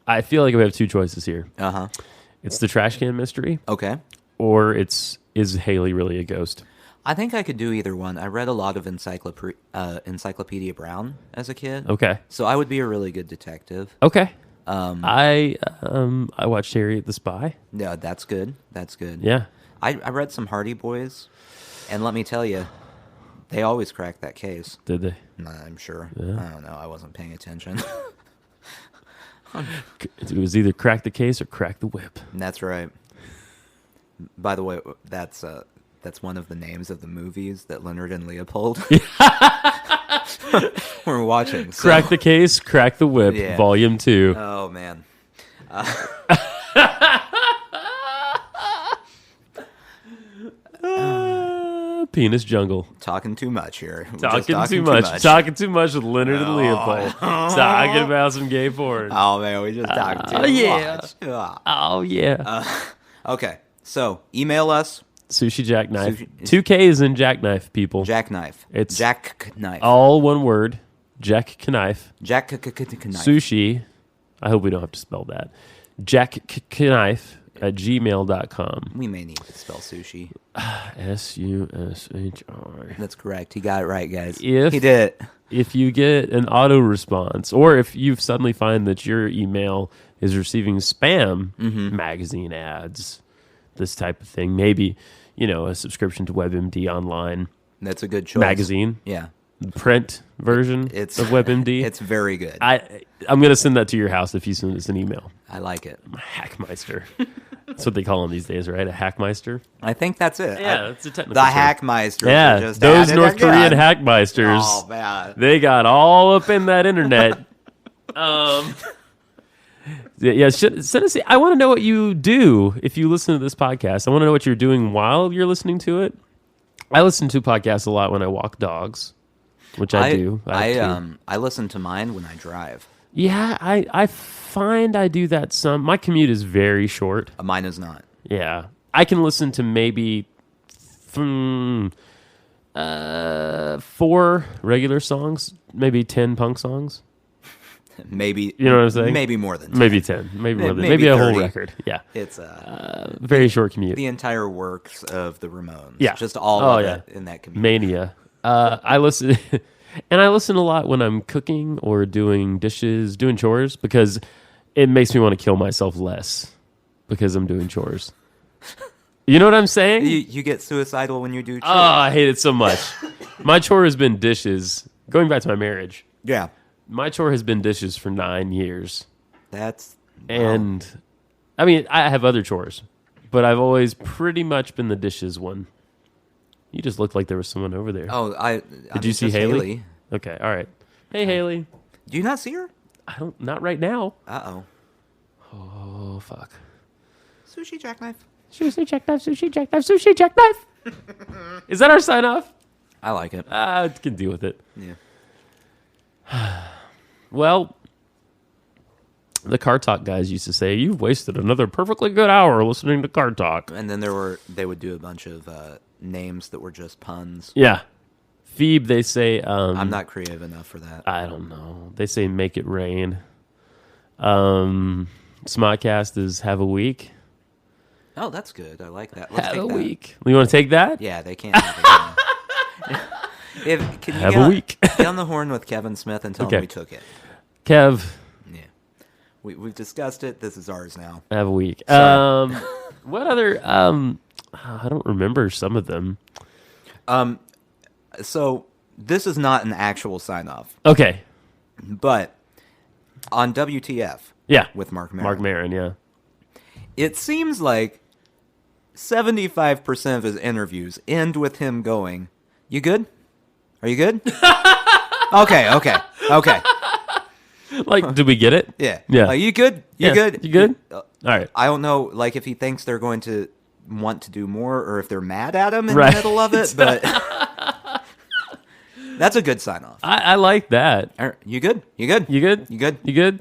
I feel like we have two choices here. Uh-huh. It's the trash can mystery, Okay. or is Haley really a ghost? I think I could do either one. I read a lot of Encyclopedia Brown as a kid. Okay. So I would be a really good detective. Okay. I watched Harriet the Spy. Yeah, that's good. That's good. Yeah. I read some Hardy Boys, and let me tell you, they always crack that case. Did they? I'm sure. Yeah. I don't know. I wasn't paying attention. It was either crack the case or crack the whip. That's right. By the way, that's one of the names of the movies that Leonard and Leopold we're watching. so- Crack the case, crack the whip, Yeah. Volume 2. Oh man. Penis Jungle. Talking too much here. We're just Talking too much. Talking too much with Leonard and Leopold. Talking about some gay porn. Oh man, we just talked too yeah. much. Ah. Oh, yeah. Okay, so email us Sushi Jackknife. Sushi- 2 K's in Jackknife, people. Jackknife. It's- Jackknife. All one word. Jackknife. Jackknife. Sushi. I hope we don't have to spell that. Jackknife at gmail.com. We may need to spell sushi. SUSHI. That's correct. He got it right, guys. If- he did it. If you get an auto response, or if you suddenly find that your email is receiving spam, magazine ads, this type of thing, maybe, a subscription to WebMD online That's a good choice. magazine, Yeah. print version It's of WebMD. It's very good. I'm going to send that to your house if you send us an email. I like it. I'm a hackmeister. That's what they call them these days, right? A hackmeister? I think that's it. It's a technical The term. Hackmeisters. Yeah, are just those at it North Korean again. hackmeisters. Oh man. They got all up in that internet. Send us. I want to know what you do if you listen to this podcast. I want to know what you're doing while you're listening to it. I listen to podcasts a lot when I walk dogs, which I do. I listen to mine when I drive. Yeah, I find I do that some. My commute is very short. Mine is not. Yeah, I can listen to maybe 4 regular songs, maybe 10 punk songs. Maybe You know what I'm saying? Maybe more than 10. Maybe 10. Maybe more than maybe maybe a whole 30. record. Yeah. It's Very short commute. the entire works of the Ramones. Yeah. Just all Oh, of yeah. it in that community. Mania. I listen and I listen a lot when I'm cooking or doing dishes, doing chores, because it makes me want to kill myself less because I'm doing chores. You know what I'm saying? You get suicidal when you do chores. Oh, I hate it so much. My chore has been dishes. Going back to my marriage, Yeah. my chore has been dishes for 9 years. That's And I mean, I have other chores, but I've always pretty much been the dishes one. You just looked like there was someone over there. Oh, Did you see Haley? Okay, all right. Hey, Haley. Do you not see her? Not right now. Uh-oh. Oh, fuck. Sushi Jackknife. Sushi jackknife, sushi jackknife, sushi jackknife. Is that our sign off? I like it. I can deal with it. Yeah. Well, the Car Talk guys used to say, "You've wasted another perfectly good hour listening to Car Talk." And then they would do a bunch of names that were just puns. Yeah. Phoebe, they say... I'm not creative enough for that. I don't know. They say make it rain. Smodcast is have a week. Oh, that's good. I like that. Let's Have take a that. week. You want to take that? Yeah, they can't have it. Can you Have get a on- week. Get on the horn with Kevin Smith and tell Okay. him we took it. Kev, Yeah. We've discussed it. This is ours now. have a week. Sorry. What other? I don't remember some of them. So this is not an actual sign-off, Okay. but on WTF Yeah. with Mark Maron, Mark Maron, yeah. it seems like 75% of his interviews end with him going, "You good? Are you good?" Okay. Like, did we get it? Yeah. Yeah. You good? You Yeah. good? You good? Uh, All right. I don't know, like, if he thinks they're going to want to do more or if they're mad at him in Right. the middle of it, but that's a good sign off. I like that. You good? You good? You good? You good? You good?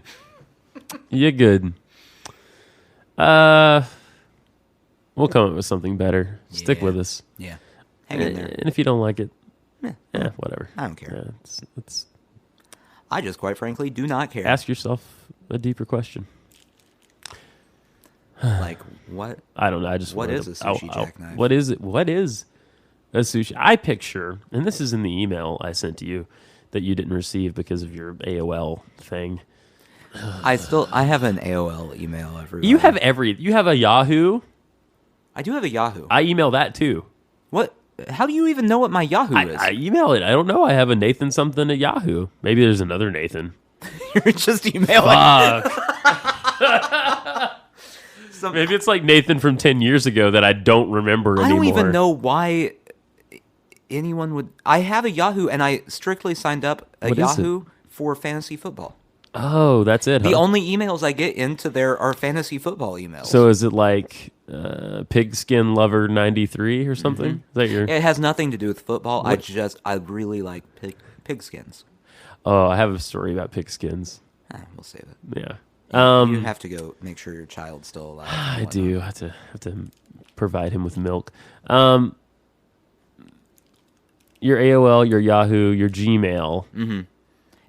You good? We'll come up with something better. Stick Yeah. with us. Yeah. Hang in there. And if you don't like it, whatever. I don't care. Yeah, it's I just, quite frankly, do not care. ask yourself a deeper question. Like, what? I don't know. I just What wanted is to- a sushi jackknife? What is it? What is a sushi? I picture, and this is in the email I sent to you that you didn't receive because of your AOL thing. I have an AOL email. Everybody. You have you have a Yahoo. I do have a Yahoo. I email that too. What? How do you even know what my Yahoo is? I email it. I don't know. I have a Nathan something at Yahoo. Maybe there's another Nathan. You're just emailing. Maybe it's like Nathan from 10 years ago that I don't remember I anymore. don't even know why anyone would. I have a Yahoo, and I strictly signed up a What is it? Yahoo for fantasy football. Oh, that's it. The huh? only emails I get into there are fantasy football emails. So is it like Pigskin Lover 93 or something? Is that your? it has nothing to do with football. What? I really like pigskins. Oh, I have a story about pigskins. We'll save it. Yeah. You have to go make sure your child's still alive. and I whatnot. do have to provide him with milk. Your AOL, your Yahoo, your Gmail.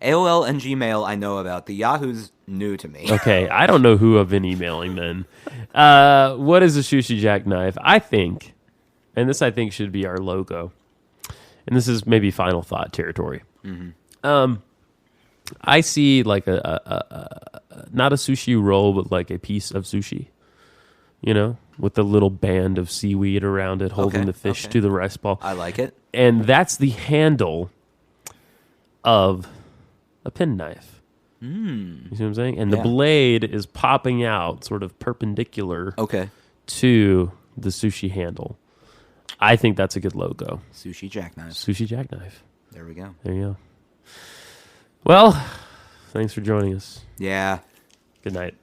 AOL and Gmail I know about. The Yahoo's new to me. Okay, I don't know who I've been emailing then. What is a sushi jackknife? I think, and this I think should be our logo, and this is maybe final thought territory. I see like a not a sushi roll, but like a piece of sushi, you know, with a little band of seaweed around it, holding Okay, the fish okay. to the rice ball. I like it. And that's the handle of a penknife. You see what I'm saying? And the Yeah. blade is popping out sort of perpendicular Okay. to the sushi handle. I think that's a good logo. Sushi jackknife. Sushi jackknife. There we go. There you go. Well, thanks for joining us. Yeah. Good night.